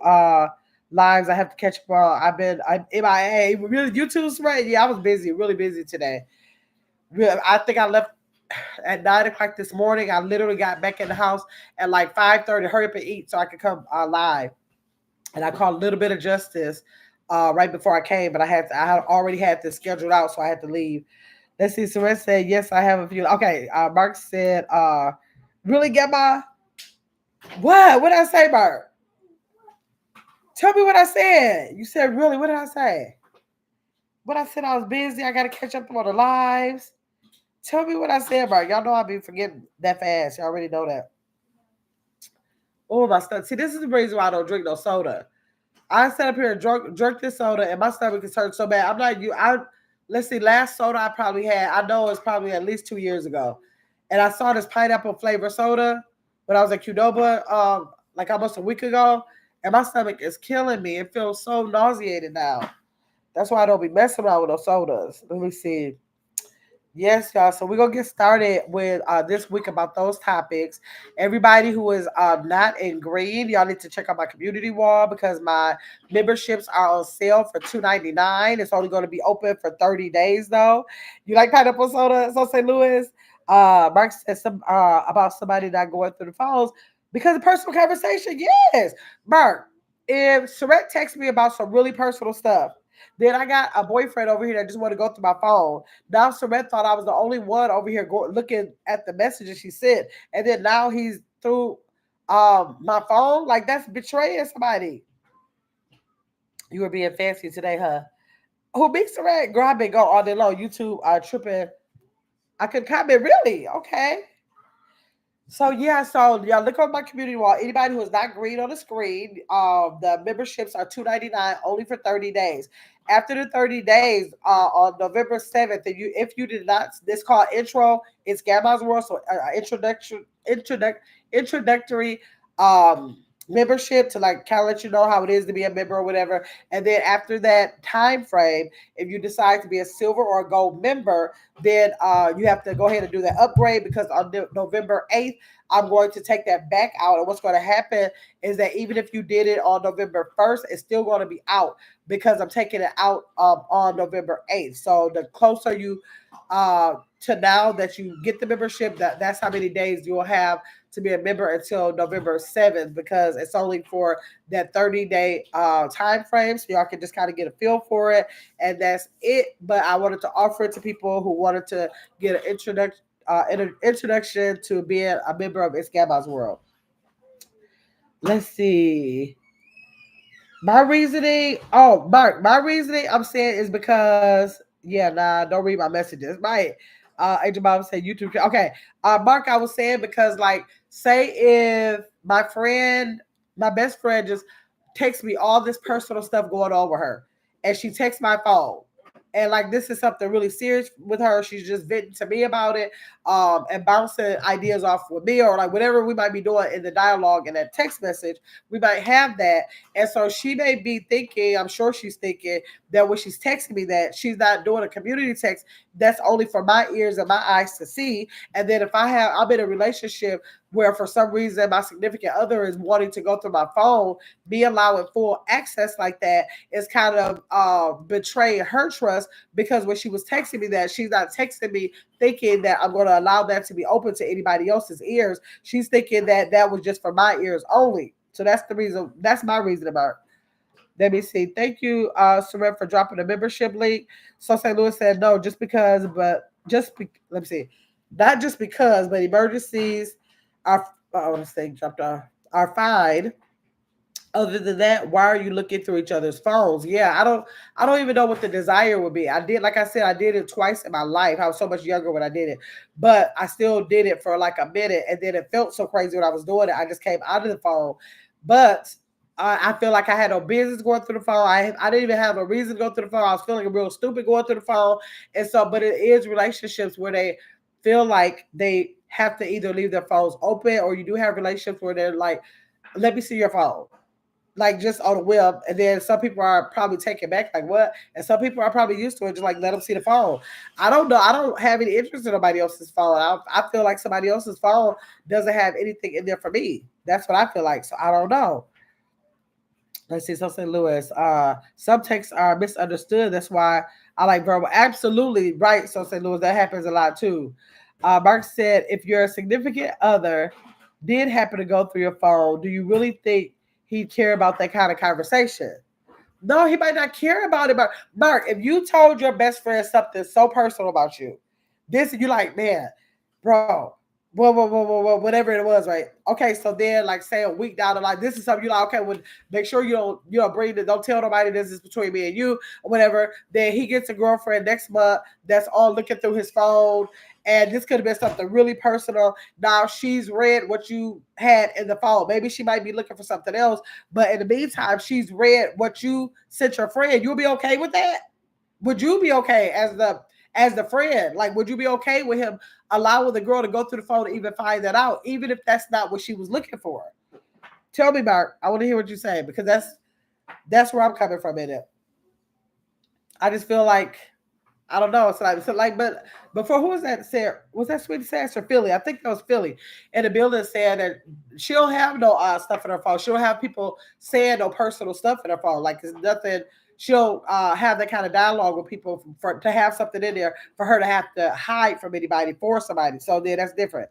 lives I have to catch up on. I'm MIA. Really, you too, Sweat? Yeah, I was busy, really busy today. I think I left at 9 o'clock this morning. I literally got back in the house at like 5:30. Hurry up and eat so I could come live. And I called a little bit of justice right before I came, but I had already had this scheduled out, so I had to leave. Let's see. Suresh said, yes, I have a few. Okay. Mark said, Really get my what? What did I say, Bert? Tell me what I said. You said really? What did I say? What I said I was busy. I gotta catch up on the lives. Tell me what I said, Bert. Y'all know I be forgetting that fast. Y'all already know that. Oh my stomach. See, this is the reason why I don't drink no soda. I sat up here and drunk this soda, and my stomach is hurt so bad. I'm like you. Let's see. Last soda I probably had, I know it's probably at least 2 years ago, and I saw this pineapple flavor soda when I was at Qdoba, like almost a week ago, and my stomach is killing me. It feels so nauseated now. That's why I don't be messing around with those sodas. Let me see. Yes, y'all. So we're gonna get started with this week about those topics. Everybody who is not in green, y'all need to check out my community wall because my memberships are on sale for $2.99. It's only going to be open for 30 days though. You like pineapple soda? So St. Louis. Mark said some about somebody not going through the phones because of personal conversation. Yes, Mark. If Sherette texts me about some really personal stuff, then I got a boyfriend over here that just want to go through my phone. Now Saret thought I was the only one over here looking at the messages she sent, and then now he's through my phone. Like that's betraying somebody. You were being fancy today, huh? Who beats Saret? Girl, I've been going all day long. YouTube tripping. I could comment really. Okay. So yeah, so y'all look on my community wall. Anybody who is not green on the screen, the memberships are $2.99 only for 30 days. After the 30 days, on November 7th, if you did not, this called intro. It's Gamma's World, so introductory membership to like kind of let you know how it is to be a member or whatever. And then after that time frame, if you decide to be a silver or a gold member, then you have to go ahead and do that upgrade because on November 8th, I'm going to take that back out. And what's going to happen is that even if you did it on November 1st, it's still going to be out because I'm taking it out on November 8th. So the closer you to now that you get the membership, that's how many days you'll have to be a member until November 7th because it's only for that 30-day time frame. So y'all can just kind of get a feel for it. And that's it. But I wanted to offer it to people who wanted to get an introduction to being a member of It's Gabba's World. Let's see. My reasoning, oh, Mark, my reasoning I'm saying is because, yeah, nah, don't read my messages. Right. Angel Mom said YouTube. Okay. Mark, I was saying because, like, say if my best friend just texts me all this personal stuff going on with her, and she texts my phone. And like this is something really serious with her. She's just venting to me about it, and bouncing ideas off with me or like whatever we might be doing in the dialogue in that text message. We might have that, and so she may be thinking, I'm sure she's thinking that when she's texting me that she's not doing a community text that's only for my ears and my eyes to see. And then if I'm in a relationship where for some reason my significant other is wanting to go through my phone, me allowing full access like that is kind of betraying her trust because when she was texting me that, she's not texting me thinking that I'm going to allow that to be open to anybody else's ears. She's thinking that that was just for my ears only. So that's the reason. That's my reason about it. Let me see. Thank you, Surrey, for dropping the membership link. So St. Louis said no, just because, but let me see. Not just because, but emergencies are, this thing jumped off, are fine. Other than that, why are you looking through each other's phones? Yeah, I don't even know what the desire would be. Like I said, I did it twice in my life. I was so much younger when I did it, but I still did it for like a minute, and then it felt so crazy when I was doing it. I just came out of the phone, but I feel like I had no business going through the phone. I didn't even have a reason to go through the phone. I was feeling real stupid going through the phone, and so, but it is relationships where they feel like they have to either leave their phones open, or you do have relationships where they're like, "Let me see your phone." Like just on the web, and then some people are probably taken back, like what? And some people are probably used to it, just like let them see the phone. I don't know. I don't have any interest in nobody else's phone. I feel like somebody else's phone doesn't have anything in there for me. That's what I feel like. So I don't know. Let's see. So St. Louis. Some texts are misunderstood. That's why I like verbal. Absolutely right. So St. Louis, that happens a lot too. Mark said, if your significant other did happen to go through your phone, do you really think he'd care about that kind of conversation? No, he might not care about it. But Mark, if you told your best friend something so personal about you, this you like, man, bro, whatever it was, right? Okay, so then like say a week down the line, this is something you like, okay, well, make sure you don't bring it, don't tell nobody this is between me and you or whatever. Then he gets a girlfriend next month that's all looking through his phone. And this could have been something really personal. Now she's read what you had in the phone. Maybe she might be looking for something else, but in the meantime, she's read what you sent your friend. You'll be okay with that? Would you be okay as the friend? Like, would you be okay with him allowing the girl to go through the phone to even find that out, even if that's not what she was looking for? Tell me, Mark. I want to hear what you say because that's where I'm coming from in it. I just feel like I don't know. So like, but before who was that said? Was that Sweet Sass or Philly? I think that was Philly. And the building said that she'll have no stuff in her phone. She'll have people saying no personal stuff in her phone. Like it's nothing. She'll have that kind of dialogue with people for to have something in there for her to have to hide from anybody for somebody. So then that's different.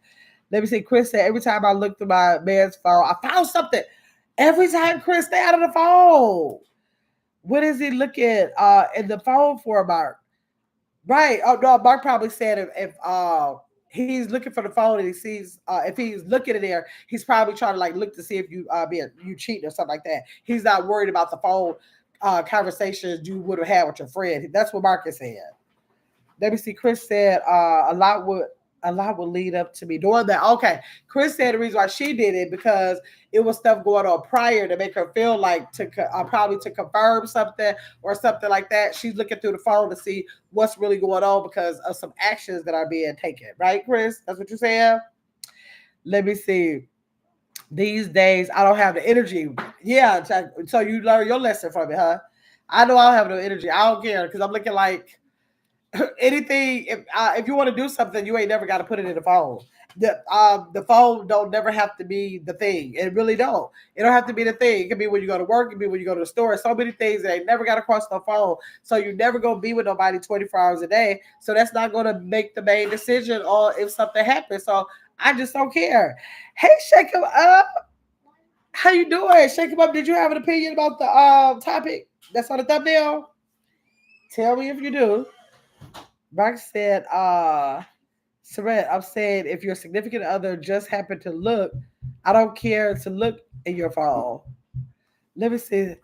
Let me see. Chris said every time I look through my man's phone, I found something. Every time Chris stay out of the phone. What is he looking in the phone for, Mark? Right. Oh no, Mark probably said if he's looking for the phone and he sees if he's looking in there, he's probably trying to like look to see if you cheating or something like that. He's not worried about the phone conversations you would have had with your friend. That's what Mark is saying. Let me see. Chris said a lot would lead up to me doing that. Okay. Chris said the reason why she did it because it was stuff going on prior to make her feel like probably to confirm something or something like that. She's looking through the phone to see what's really going on because of some actions that are being taken. Right, Chris? That's what you're saying? Let me see. These days, I don't have the energy. Yeah. So you learn your lesson from it, huh? I know I don't have no energy. I don't care because I'm looking like anything if you want to do something you ain't never got to put it in the phone. The phone don't never have to be the thing. It don't have to be the thing. It can be when you go to work. It can be when you go to the store. So many things that ain't never got across the phone. So you never gonna be with nobody 24 hours a day. So that's not gonna make the main decision or if something happens. So I just don't care. Hey, shake him up. How you doing? Shake him up. Did you have an opinion about the topic that's on the thumbnail? Tell me if you do. Mark said, Saret, I'm saying if your significant other just happened to look, I don't care to look in your phone. Let me see.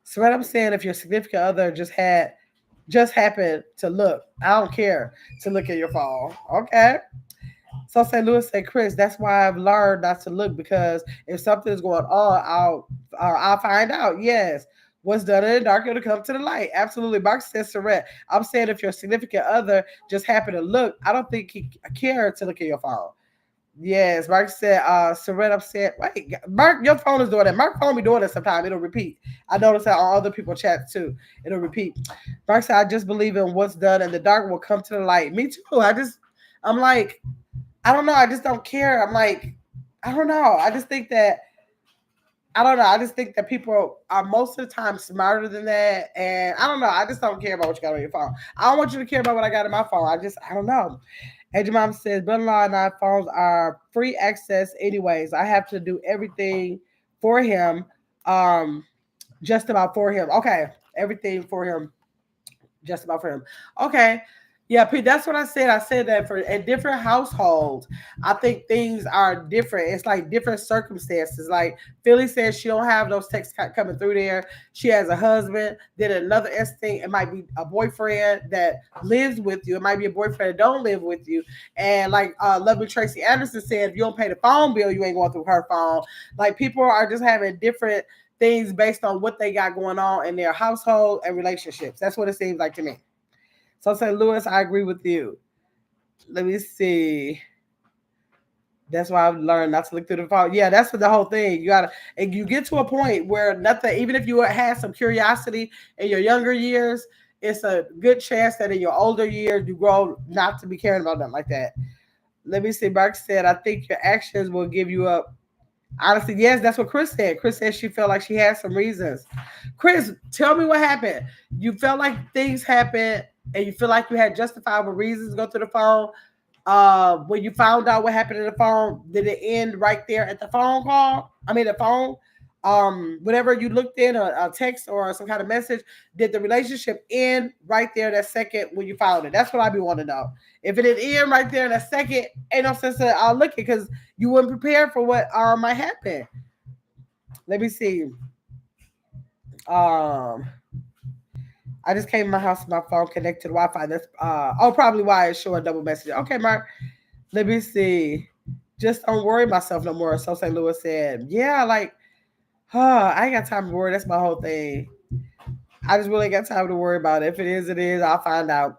Saret, I'm saying if your significant other just happened to look, I don't care to look at your phone. Okay. So St. Louis said, Chris, that's why I've learned not to look because if something is going on, I'll find out. Yes. What's done in the dark will come to the light. Absolutely. Mark says, Surrett, I'm saying if your significant other just happened to look, I don't think he cared to look at your phone. Yes, Mark said, Surrett, I'm saying, wait, Mark, your phone is doing that. Mark phone be doing it sometimes. It'll repeat. I noticed that on other people's chats too. It'll repeat. Mark said, I just believe in what's done in the dark will come to the light. Me too. I'm like, I don't know. I just don't care. I'm like, I don't know. I don't know. I just think that people are most of the time smarter than that. And I don't know. I just don't care about what you got on your phone. I don't want you to care about what I got in my phone. I don't know. And your mom says, brother-in-law and I phones are free access anyways. I have to do everything for him. Um, just about for him. Okay. Everything for him just about for him. Okay. Yeah, Pete, that's what I said. I said that for in different households, I think things are different. It's like different circumstances. Like Philly says she don't have those texts coming through there. She has a husband. Then another instinct, it might be a boyfriend that lives with you. It might be a boyfriend that don't live with you. And like lovely Tracy Anderson said, if you don't pay the phone bill, you ain't going through her phone. Like people are just having different things based on what they got going on in their household and relationships. That's what it seems like to me. So St. Louis, I agree with you. Let me see. That's why I've learned not to look through the phone. Yeah, that's what the whole thing. And you get to a point where nothing, even if you had some curiosity in your younger years, it's a good chance that in your older years you grow not to be caring about nothing like that. Let me see. Mark said, I think your actions will give you up. Honestly, yes, that's what Chris said. Chris said she felt like she had some reasons. Chris, tell me what happened. You felt like things happened and you feel like you had justifiable reasons to go to the phone. When you found out what happened in the phone, did it end right there at the phone call? I mean, the phone. whatever you looked in a text or some kind of message, did the relationship end right there that second when you found it? That's what I be wanting to know. If it didn't end right there in a second, ain't no sense of looking because you weren't prepared for what might happen. Let me see. Um, I just came in my house with my phone connected to the Wi-Fi. That's probably why it's showing double message. Okay, Mark. Let me see. Just don't worry myself no more. So St. Louis said, yeah, like, I ain't got time to worry. That's my whole thing. I just really ain't got time to worry about it. If it is, it is. I'll find out.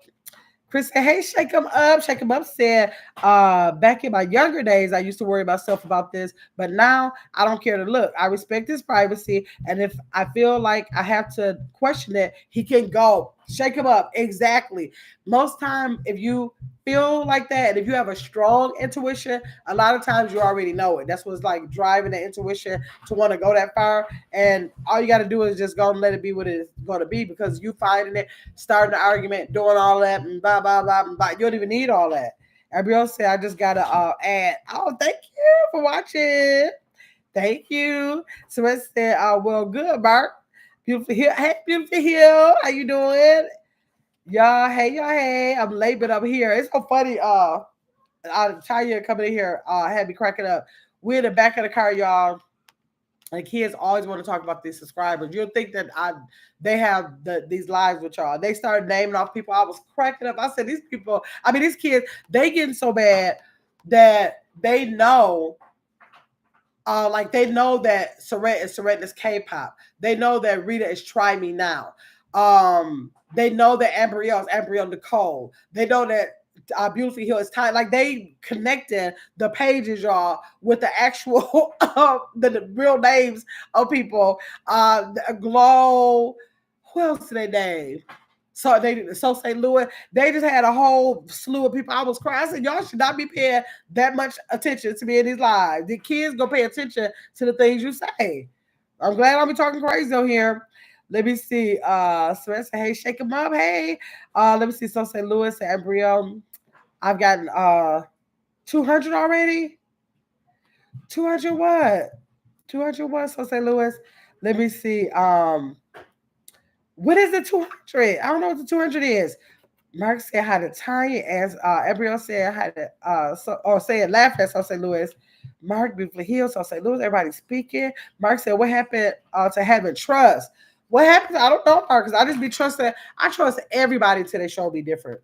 Chris said, hey, shake him up. Shake him up said, back in my younger days, I used to worry myself about this, but now I don't care to look. I respect his privacy. And if I feel like I have to question it, he can go. Shake him up. Exactly. Most time, if you feel like that, and if you have a strong intuition, a lot of times you already know it. That's what's like driving the intuition to want to go that far. And all you got to do is just go and let it be what it's going to be because you finding it, starting the argument, doing all that, and blah, blah, blah, blah. You don't even need all that. Everybody else said, I just got to add. Oh, thank you for watching. Thank you. So it said, well, good, Mark. Beautiful Hill. Hey, Beautiful Hill. How you doing? Y'all, hey. I'm late, but I'm here. It's so funny. Tanya coming in here had me cracking up. We're in the back of the car, y'all. And kids always want to talk about these subscribers. You'll think that they have these lives with y'all. They started naming off people. I was cracking up. I said, these kids, they getting so bad that they know like they know that Surrender is K-pop. They know that Rita is Try Me Now. They know that Ambrielle is Ambrielle Nicole. They know that Beautiful Hill is tied. Like they connected the pages, y'all, with the actual the real names of people. Glow. Who else did they name? So St. Louis, they just had a whole slew of people. I was crying. I said, y'all should not be paying that much attention to me in these lives. The kids go pay attention to the things you say. I'm glad I'll be talking crazy on here. Let me see. Spencer, hey, shake them up. Hey. Let me see. So St. Louis and Embryo. I've gotten 200 already. 200 what? 200 what? So St. Louis. Let me see. What is the 200? I don't know what the 200 is. Mark said how to Tanya as everyone said how to say it laugh at St. Louis. Mark Beautiful Hill, St. Louis, everybody speaking. Mark said, what happened to having trust? What happened? I don't know, Mark, because I just be trusting. I trust everybody till they show me different.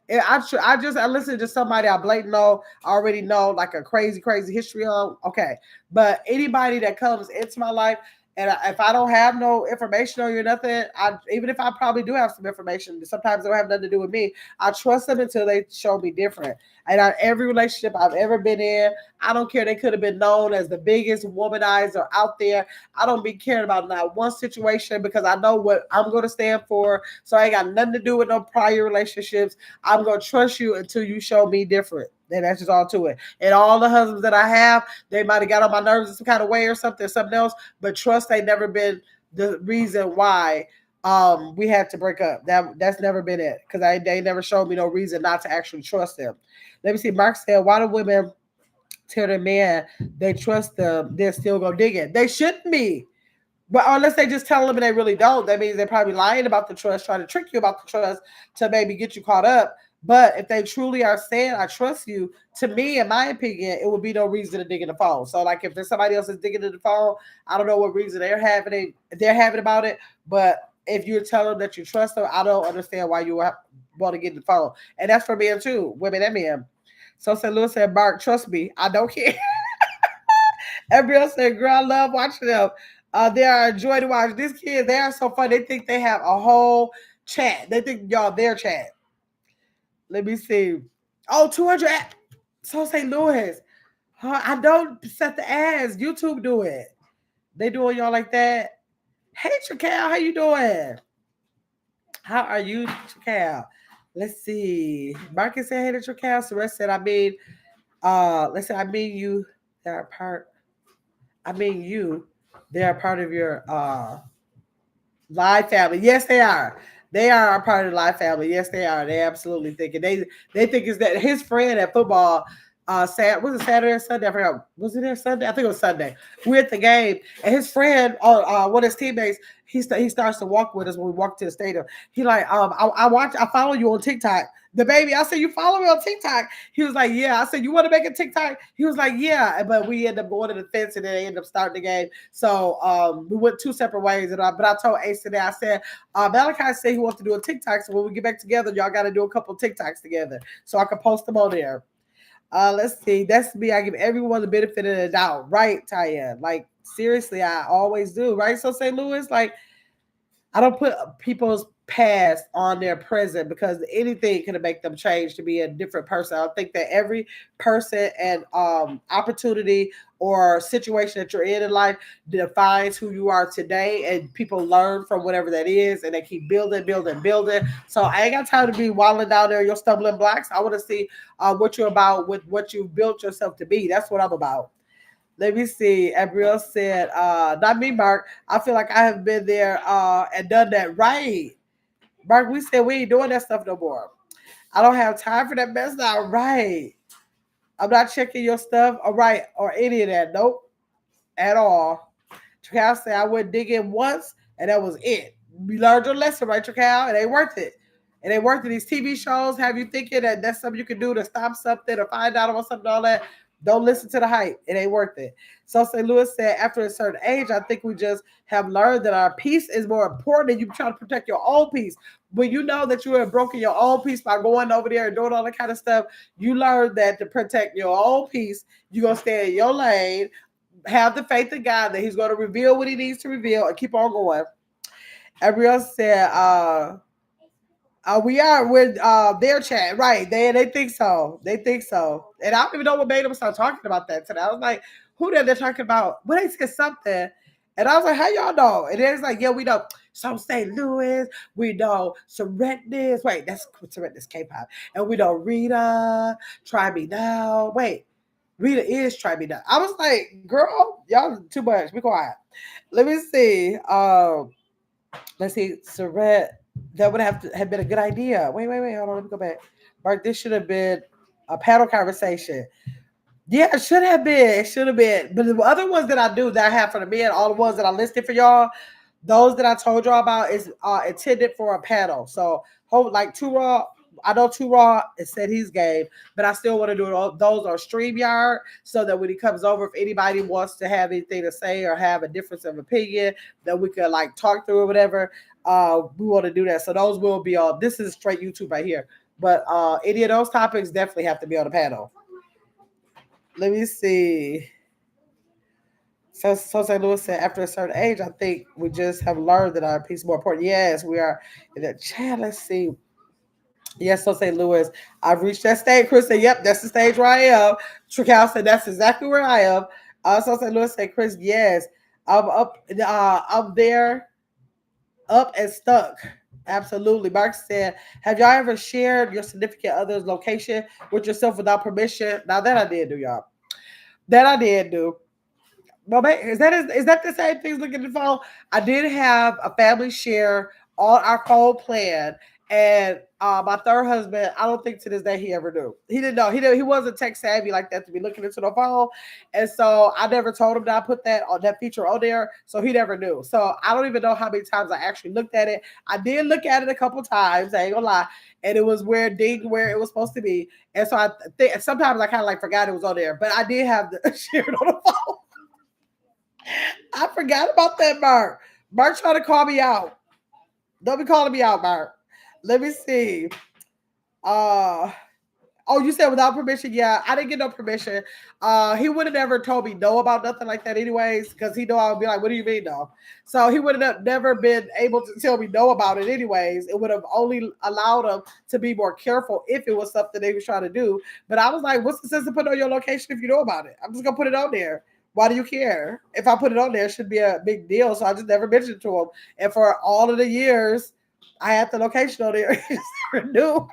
I listen to somebody I blatant know, already know, like a crazy history on. Okay. But anybody that comes into my life, and if I don't have no information on you or nothing, even if I probably do have some information, sometimes it don't have nothing to do with me. I trust them until they show me different. And every relationship I've ever been in, I don't care. They could have been known as the biggest womanizer out there. I don't be caring about not one situation because I know what I'm going to stand for. So I ain't got nothing to do with no prior relationships. I'm going to trust you until you show me different. And that's just all to it. And all the husbands that I have, they might have got on my nerves in some kind of way or something else. But trust ain't never been the reason why we had to break up. That's never been it. Because they never showed me no reason not to actually trust them. Let me see. Mark said, why do women tell their man they trust them, they'll still go digging? They shouldn't be. But unless they just tell them and they really don't, that means they're probably lying about the trust, trying to trick you about the trust to maybe get you caught up. But if they truly are saying, I trust you, to me, in my opinion, it would be no reason to dig in the phone. So, like, if there's somebody else that's digging in the phone, I don't know what reason they're having about it. But if you're telling them that you trust them, I don't understand why you want to get in the phone. And that's for men, too, women and men. So, St. Louis said, Mark, trust me, I don't care. Everybody else said, girl, I love watching them. They are a joy to watch. These kids, they are so fun. They think they have a whole chat. They think y'all their chat. Let me see. Oh, 200. So St. Louis. I don't set the ads. YouTube do it. They doing y'all like that. Hey, Tracal, how you doing? How are you, Tracal? Let's see. Marcus said, hey to Tracal. Surest said, let's say I mean you. They're part. I mean you. They are part of your live family. Yes, they are. They are a part of the live family. Yes, they are. They absolutely think it. They think it's that his friend at football. Was it Saturday or Sunday? I forgot. Was it there Sunday? I think it was Sunday. We're at the game, and his friend, one of his teammates, he starts to walk with us when we walk to the stadium. He like, I follow you on TikTok. The baby, I said, you follow me on TikTok? He was like, yeah. I said, you want to make a TikTok? He was like, yeah. But we ended up going to the fence, and then they ended up starting the game. So we went two separate ways. But I told Ace today, I said, Malachi said he wants to do a TikTok. So when we get back together, y'all got to do a couple of TikToks together so I can post them on there. Let's see. That's me. I give everyone the benefit of the doubt, right, Taya? Like seriously, I always do, right? So St. Louis, like I don't put people's past on their present because anything can make them change to be a different person. I think that every person and opportunity or situation that you're in life defines who you are today, and people learn from whatever that is, and they keep building, building, building. So I ain't got time to be wilding down there, your stumbling blocks. I want to see what you're about with what you've built yourself to be. That's what I'm about. Let me see. Abriel said, not me, Mark. I feel like I have been there and done that. Right. Mark, we said we ain't doing that stuff no more. I don't have time for that mess now. Right. I'm not checking your stuff. All right. Or any of that. Nope. At all. Tracal said I went dig in once and that was it. We learned your lesson, right, Tracal? It ain't worth it. It ain't worth it. These TV shows have you thinking that that's something you can do to stop something or find out about something, all that. Don't listen to the hype. It ain't worth it. So St. Louis said, after a certain age, I think we just have learned that our peace is more important than you trying to protect your own peace. When you know that you have broken your own peace by going over there and doing all that kind of stuff, you learn that to protect your own peace, you're going to stay in your lane, have the faith in God that He's going to reveal what He needs to reveal and keep on going. Everyone said, we are with their chat, right? They think so. They think so. And I don't even know what made them start talking about that today. I was like, who they're talking about? When they said something, and I was like, how y'all know? And it's like, yeah, we know. So St. Louis, we know Surrenders. Wait, that's Surrenders K-pop. And we know Rita, Try Me Now. Wait, Rita is Try Me Now. I was like, girl, y'all too much. Be quiet. Let me see. Let's see, Surrend. That would have been a good idea. Wait. Hold on. Let me go back. Mark, this should have been a panel conversation. Yeah, it should have been. It should have been. But the other ones that I do that I have for the men, all the ones that I listed for y'all, those that I told y'all about is intended for a panel. So, like Two Raw, I know Two Raw it said he's game, but I still want to do those on StreamYard so that when he comes over, if anybody wants to have anything to say or have a difference of opinion, that we could like talk through or whatever. We want to do that. So those will be on. This is straight YouTube right here. But any of those topics definitely have to be on the panel. Let me see. So St. Louis said, after a certain age, I think we just have learned that our piece is more important. Yes, we are in the chat. Let's see. Yes, so St. Louis. I've reached that stage. Chris said, yep, that's the stage where I am. Trical said, that's exactly where I am. So St. Louis said, Chris, yes. I'm up there, up and stuck. Absolutely. Mark said, have y'all ever shared your significant other's location with yourself without permission? Now that I did do, y'all. That I did do. Well, is that the same thing? Looking at the phone, I did have a family share on our phone plan, and my third husband, I don't think to this day he ever knew. He didn't know. He wasn't tech savvy like that to be looking into the phone, and so I never told him that I put that feature on there, so he never knew. So I don't even know how many times I actually looked at it. I did look at it a couple times. I ain't gonna lie, and it was where it was supposed to be, and so I think sometimes I kind of like forgot it was on there, but I did have the shared on the phone. I forgot about that, Mark. Mark trying to call me out. Don't be calling me out, Mark. Let me see. Uh Oh, you said without permission? Yeah, I didn't get no permission. He would have never told me no about nothing like that, anyways, because he know I would be like, "What do you mean no?" So he would have never been able to tell me no about it, anyways. It would have only allowed him to be more careful if it was something they was trying to do. But I was like, "What's the sense of putting on your location if you know about it? I'm just gonna put it on there. Why do you care? If I put it on there, it should be a big deal." So I just never mentioned it to him. And for all of the years, I had the location on there. He just never knew.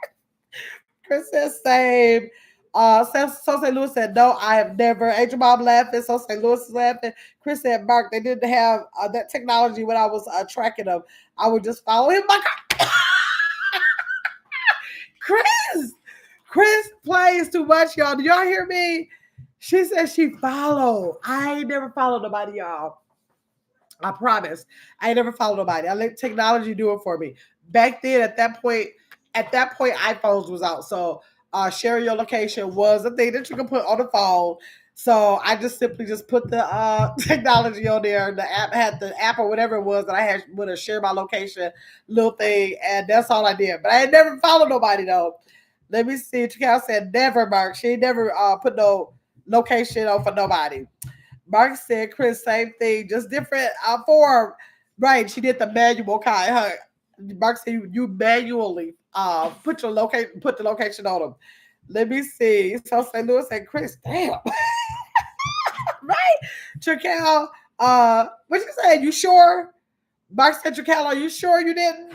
Chris said same. So St. Louis said, no, I have never. Angel Mom laughing. So St. Louis is laughing. Chris said, Mark, they didn't have that technology when I was tracking them. I would just follow him. Like, Chris, Chris plays too much, y'all. Do y'all hear me? She said she followed. I ain't never followed nobody, y'all. I promise. I ain't never followed nobody. I let technology do it for me. Back then, at that point, iPhones was out. So sharing your location was a thing that you could put on the phone. So I just simply just put the technology on there. The app had the app or whatever it was that I had would have shared my location little thing, and that's all I did. But I ain't never followed nobody though. Let me see. Chakal said never, Mark. She ain't never put no location on for nobody. Mark said, Chris, same thing, just different form. Right, she did the manual kind. Mark said you manually put the location on them. Let me see. So St. Louis said, Chris, damn. Right? Trakel, what you say? You sure? Mark said, Trakel, are you sure you didn't?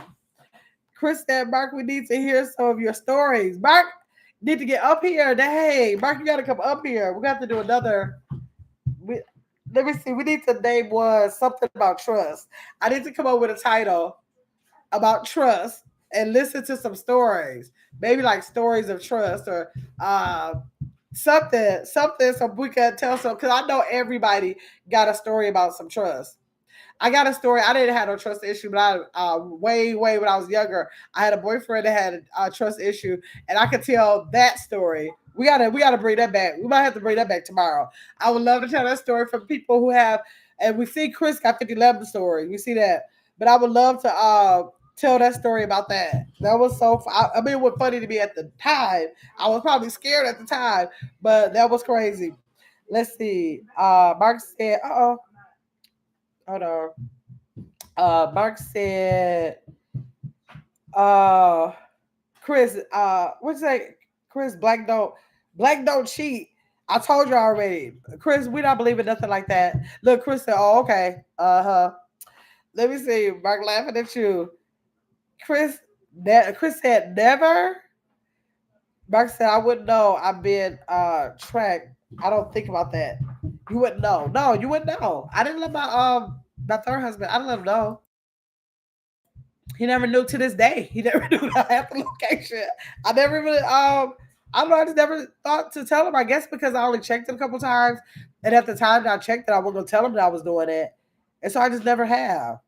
Chris said, Mark, we need to hear some of your stories. Mark need to get up here. Hey, Mark, you got to come up here. We got to do another. Let me see. We need to name one something about trust. I need to come up with a title about trust and listen to some stories. Maybe like stories of trust or something so we can tell some because I know everybody got a story about some trust. I got a story. I didn't have no trust issue, but way when I was younger, I had a boyfriend that had a trust issue, and I could tell that story. We gotta bring that back. We might have to bring that back tomorrow. I would love to tell that story from people who have, and we see Chris got 5011 story. We see that, but I would love to tell that story about that. That was so. I mean, it was funny to me at the time. I was probably scared at the time, but that was crazy. Let's see. Mark said, "Uh oh, hold on." Mark said, uh, Chris, what's that? Chris, black don't cheat. I told you already. Chris, we don't believe in nothing like that. Look, Chris said, oh, okay. Uh-huh. Let me see. Mark laughing at you. Chris said never. Mark said, I wouldn't know. I've been tracked. I don't think about that. You wouldn't know. No, you wouldn't know. I didn't let my third husband, I didn't let him know. He never knew to this day. He never knew I had the location. I never really I don't know, I just never thought to tell him. I guess because I only checked it a couple times. And at the time that I checked it, I wasn't gonna tell him that I was doing it. And so I just never have.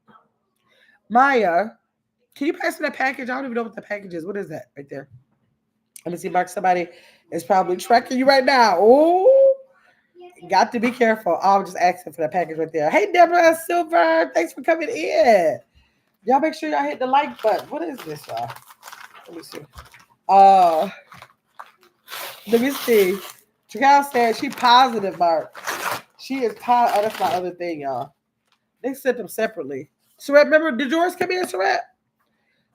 Maya, can you pass me that package? I don't even know what the package is. What is that right there? Let me see, Mark. Somebody is probably tracking you right now. Oh, got to be careful. I was just asking for that package right there. Hey, Deborah Silver, thanks for coming in. Y'all make sure y'all hit the like button. What is this, y'all? Let me see. Uh, let me see. Chicago said she positive, Mark. She is positive. Oh, that's my other thing, y'all. They sent them separately. Surratt, remember, did yours come in, Surratt?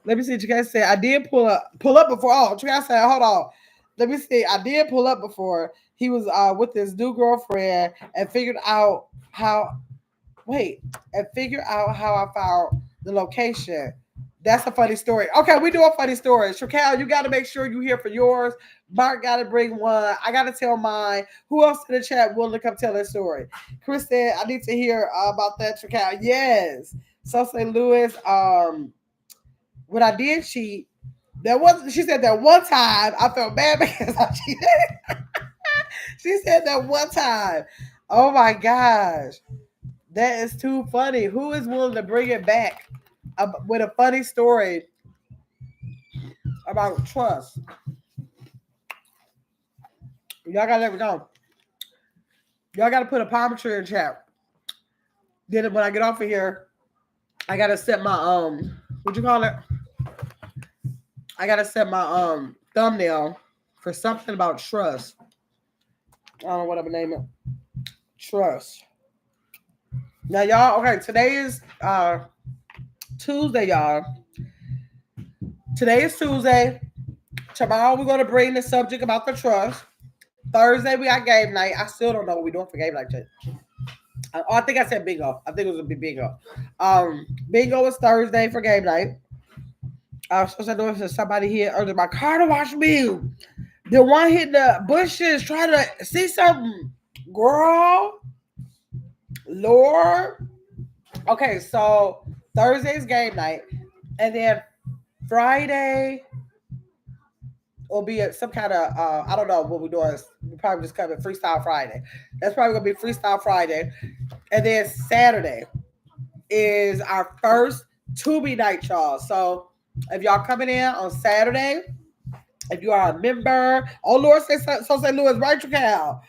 Let me see. Chicago said, I did pull up before. Oh, Chicago said, hold on. Let me see. I did pull up before. He was with his new girlfriend and figured out how I found the location. That's a funny story. Okay, we do a funny story. Shakel, you got to make sure you here for yours. Mark got to bring one. I got to tell mine. Who else in the chat will come tell their story? Chris said, I need to hear about that, Shakel. Yes. So St. Louis, when I did cheat, she said that one time I felt bad because I cheated. She said that one time. Oh my gosh. That is too funny. Who is willing to bring it back with a funny story about trust? Y'all gotta let me know. Y'all gotta put a palm tree in chat. Then when I get off of here, I gotta set my what you call it? I gotta set my thumbnail for something about trust. I don't know what I'm gonna name it. Trust. Now y'all, okay, today is Tuesday, y'all. Today is Tuesday. Tomorrow we're gonna bring the subject about the trust. Thursday we got game night. I still don't know what we're doing for game night yet. I think I said bingo. I think it was gonna be bingo. Bingo is Thursday for game night. I was supposed to know if somebody here under my car to watch me. The one hitting the bushes trying to see something. Girl. Lord. Okay, so Thursday's game night. And then Friday. will be some kind of I don't know what we're doing. We probably just coming Freestyle Friday. That's probably gonna be Freestyle Friday, and then Saturday is our first Tubi night, y'all. So if y'all coming in on Saturday, if you are a member, oh Lord, so St. Louis, right, Cal?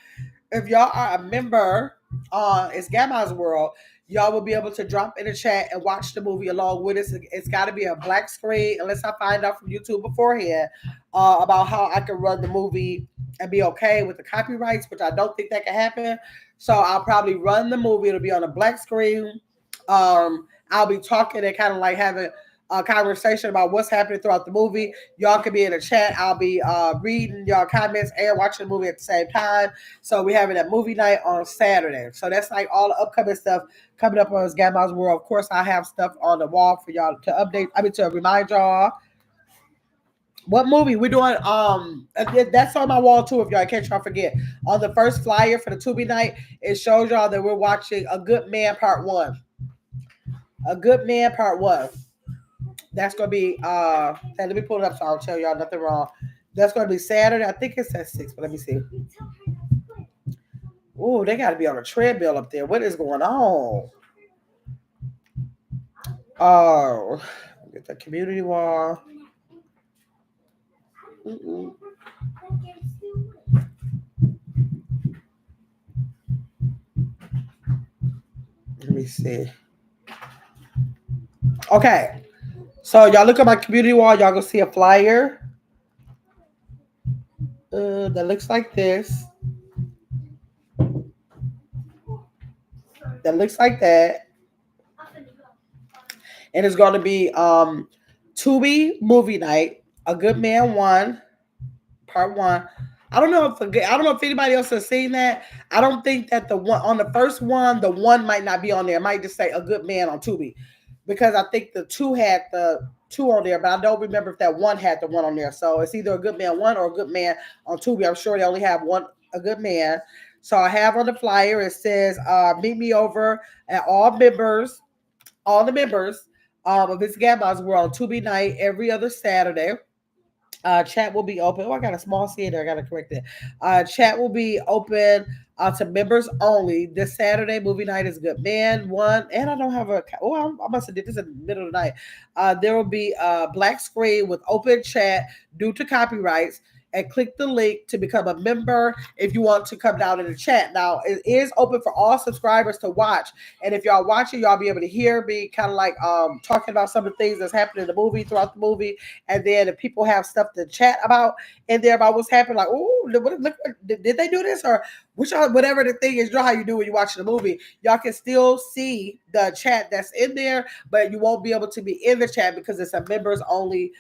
If y'all are a member on It's Gamma's World, y'all will be able to drop in the chat and watch the movie along with us. It's got to be a black screen, unless I find out from YouTube beforehand about how I can run the movie and be okay with the copyrights, which I don't think that can happen. So I'll probably run the movie. It'll be on a black screen. I'll be talking and kind of like having a conversation about what's happening throughout the movie. Y'all can be in the chat. I'll be reading y'all comments and watching the movie at the same time. So we're having a movie night on Saturday. So that's like all the upcoming stuff coming up on Gamma's World. Of course, I have stuff on the wall for y'all to update. To remind y'all what movie we're doing. That's on my wall too. If y'all, in case y'all forget, on the first flyer for the Tubi night, it shows y'all that we're watching A Good Man Part 1. A Good Man Part 1. That's gonna be hey, let me pull it up so I'll tell y'all nothing wrong. That's gonna be Saturday. I think it's at 6, but let me see. Oh, they gotta be on a treadmill up there. What is going on? Oh, get the community wall. Mm-mm. Let me see. Okay. So y'all look at my community wall, y'all gonna see a flyer. That looks like this. That looks like that. And it's gonna be Tubi movie night, A Good Man 1, Part 1. I don't know if anybody else has seen that. I don't think that the one on the first one, the one might not be on there. It might just say A Good Man on Tubi, because I think the two had the two on there, but I don't remember if that one had the one on there. So it's either A Good Man 1 or A Good Man on Tubi. I'm sure they only have one A Good Man. So I have on the flyer, it says meet me over at all the members of It's Gamma's World Tubi night every other Saturday. Chat will be open. Oh, I got a small C in there. I got to correct that. Chat will be open to members only. This Saturday, movie night is Good Man 1. And I don't have a. Oh, I must have did this in the middle of the night. There will be a black screen with open chat due to copyrights. And click the link to become a member if you want to come down in the chat. Now, it is open for all subscribers to watch. And if y'all watching, y'all be able to hear me kind of like talking about some of the things that's happening in the movie, throughout the movie. And then if people have stuff to chat about in there about what's happening, like, oh, look, did they do this? Or whatever the thing is, you know how you do when you're watching the movie. Y'all can still see the chat that's in there, but you won't be able to be in the chat because it's a members only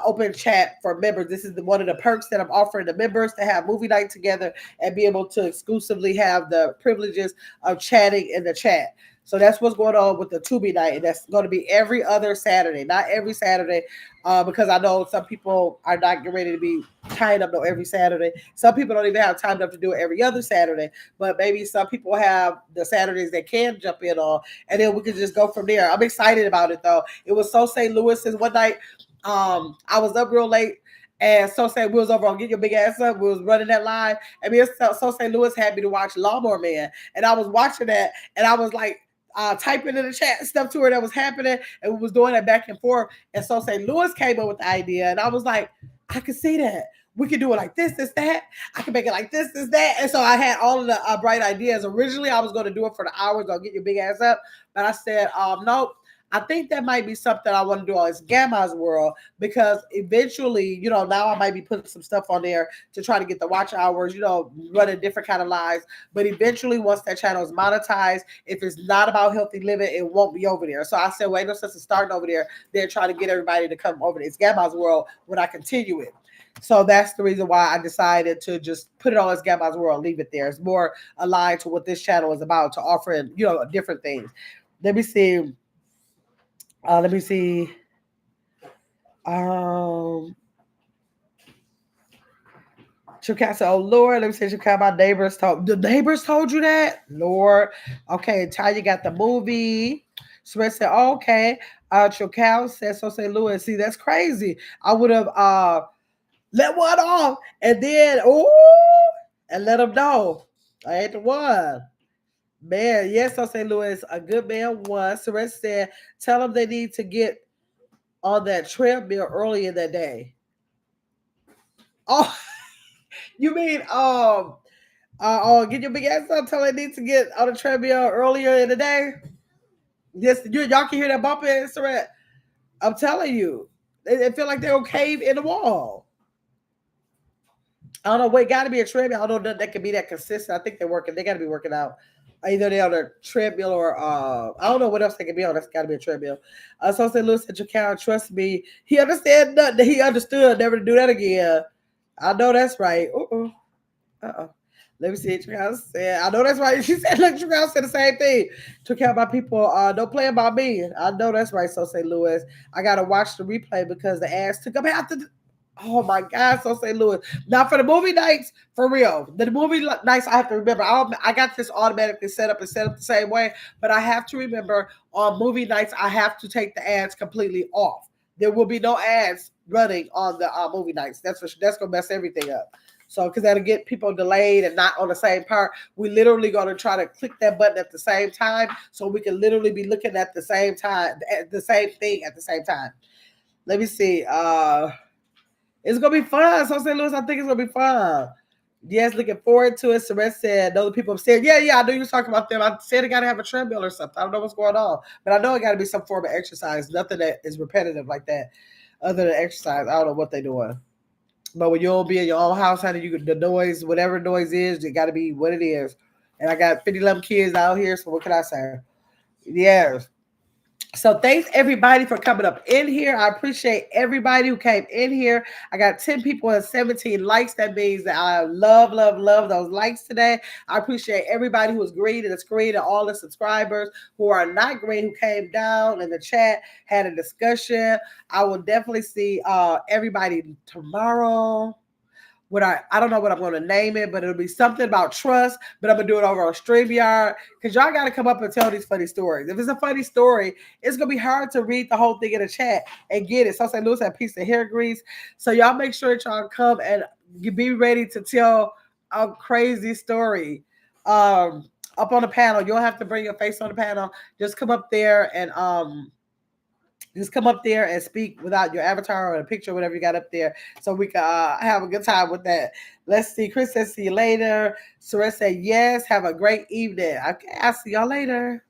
open chat for members. This is one of the perks that I'm offering the members, to have movie night together and be able to exclusively have the privileges of chatting in the chat. So that's what's going on with the Tubi night, and that's going to be every other Saturday, not every Saturday, because I know some people are not getting ready to be tied up no every Saturday. Some people don't even have time enough to do it every other Saturday, but maybe some people have the Saturdays they can jump in on, and then we can just go from there. I'm excited about it though. It was so St. Louis's one night. I was up real late, and So St. We was over on Get Your Big Ass Up. We was running that live, and me and So St. Louis had me to watch Lawnmower Man, and I was watching that, and I was like typing in the chat stuff to her that was happening, and we was doing that back and forth. And So St. Louis came up with the idea, and I was like, I could see that. We could do it like this, that. I could make it like this, that. And so I had all of the bright ideas. Originally, I was going to do it for the hours on Get Your Big Ass Up, but I said, nope. I think that might be something I want to do on It's Gamma's World, because eventually, now I might be putting some stuff on there to try to get the watch hours, running different kind of lives. But eventually, once that channel is monetized, if it's not about healthy living, it won't be over there. So I said, wait, no sense of starting over there. They're trying to get everybody to come over to It's Gamma's World when I continue it. So that's the reason why I decided to just put it on It's Gamma's World, leave it there. It's more aligned to what this channel is about, to offer, different things. Let me see. Let me see. Chukat said, "Oh Lord, let me see. Chukat, my neighbors told the neighbors told you that, Lord. Okay, Tanya got the movie. Sweat said, oh, okay. Chukat said, So St. Louis. See, that's crazy. I would have Let one off, and then and let them know I ain't the one. Man, yes, I St. Louis, a good man won. Surrest said, tell them they need to get on that treadmill early in the day. Oh, you mean get your big ass up. Tell them they need to get on the treadmill earlier in the day. Yes, y'all can hear that bumping, Surrest. I'm telling you, they feel like they'll cave in the wall. I don't know. Wait, got to be a treadmill. I don't know that can be that consistent. I think they're working. They got to be working out. Either they're on a treadmill or I don't know what else they can be on. That's got to be a treadmill. So St. Louis said, "You can't trust me." He understand nothing. He understood never to do that again. I know that's right. Let me see. Trickout said, "I know that's right." She said, "Look, Trickout said the same thing. Took out my people. Don't play about me." I know that's right. So St. Louis, I gotta watch the replay because the ads took up half the. Oh my God, so St. Louis. Now for the movie nights, for real, the movie nights I have to remember. I got this automatically set up the same way, but I have to remember on movie nights I have to take the ads completely off. There will be no ads running on the movie nights. That's gonna mess everything up. So because that'll get people delayed and not on the same part. We literally gonna try to click that button at the same time so we can literally be looking at the same time, at the same thing at the same time. Let me see. It's gonna be fun. So St. Louis, I think it's gonna be fun. Yes, looking forward to it. Surrest said, "Other people upstairs." Yeah, I knew you were talking about them. I said I gotta have a treadmill or something. I don't know what's going on, but I know it gotta be some form of exercise. Nothing that is repetitive like that, other than exercise. I don't know what they're doing. But when you'll be in your own house, how do you the noise, whatever noise is, it got to be what it is. And I got 50 kids out here, so what can I say? Yes. So thanks everybody for coming up in here. I appreciate everybody who came in here. I got 10 people and 17 likes. That means that I love those likes today. I appreciate everybody who was green in the screen and all the subscribers who are not green who came down in the chat, had a discussion. I will definitely see everybody tomorrow. I don't know what I'm going to name it, but it'll be something about trust. But I'm gonna do it over on StreamYard because y'all got to come up and tell these funny stories. If it's a funny story, it's gonna be hard to read the whole thing in the chat and get it. So St. Louis had a piece of hair grease. So y'all make sure that y'all come and be ready to tell a crazy story. Up on the panel, you don't have to bring your face on the panel. Just come up there and just come up there and speak without your avatar or a picture, whatever you got up there, so we can have a good time with that. Let's see. Chris says, see you later. Suresh said, yes, have a great evening. Okay, I'll see y'all later.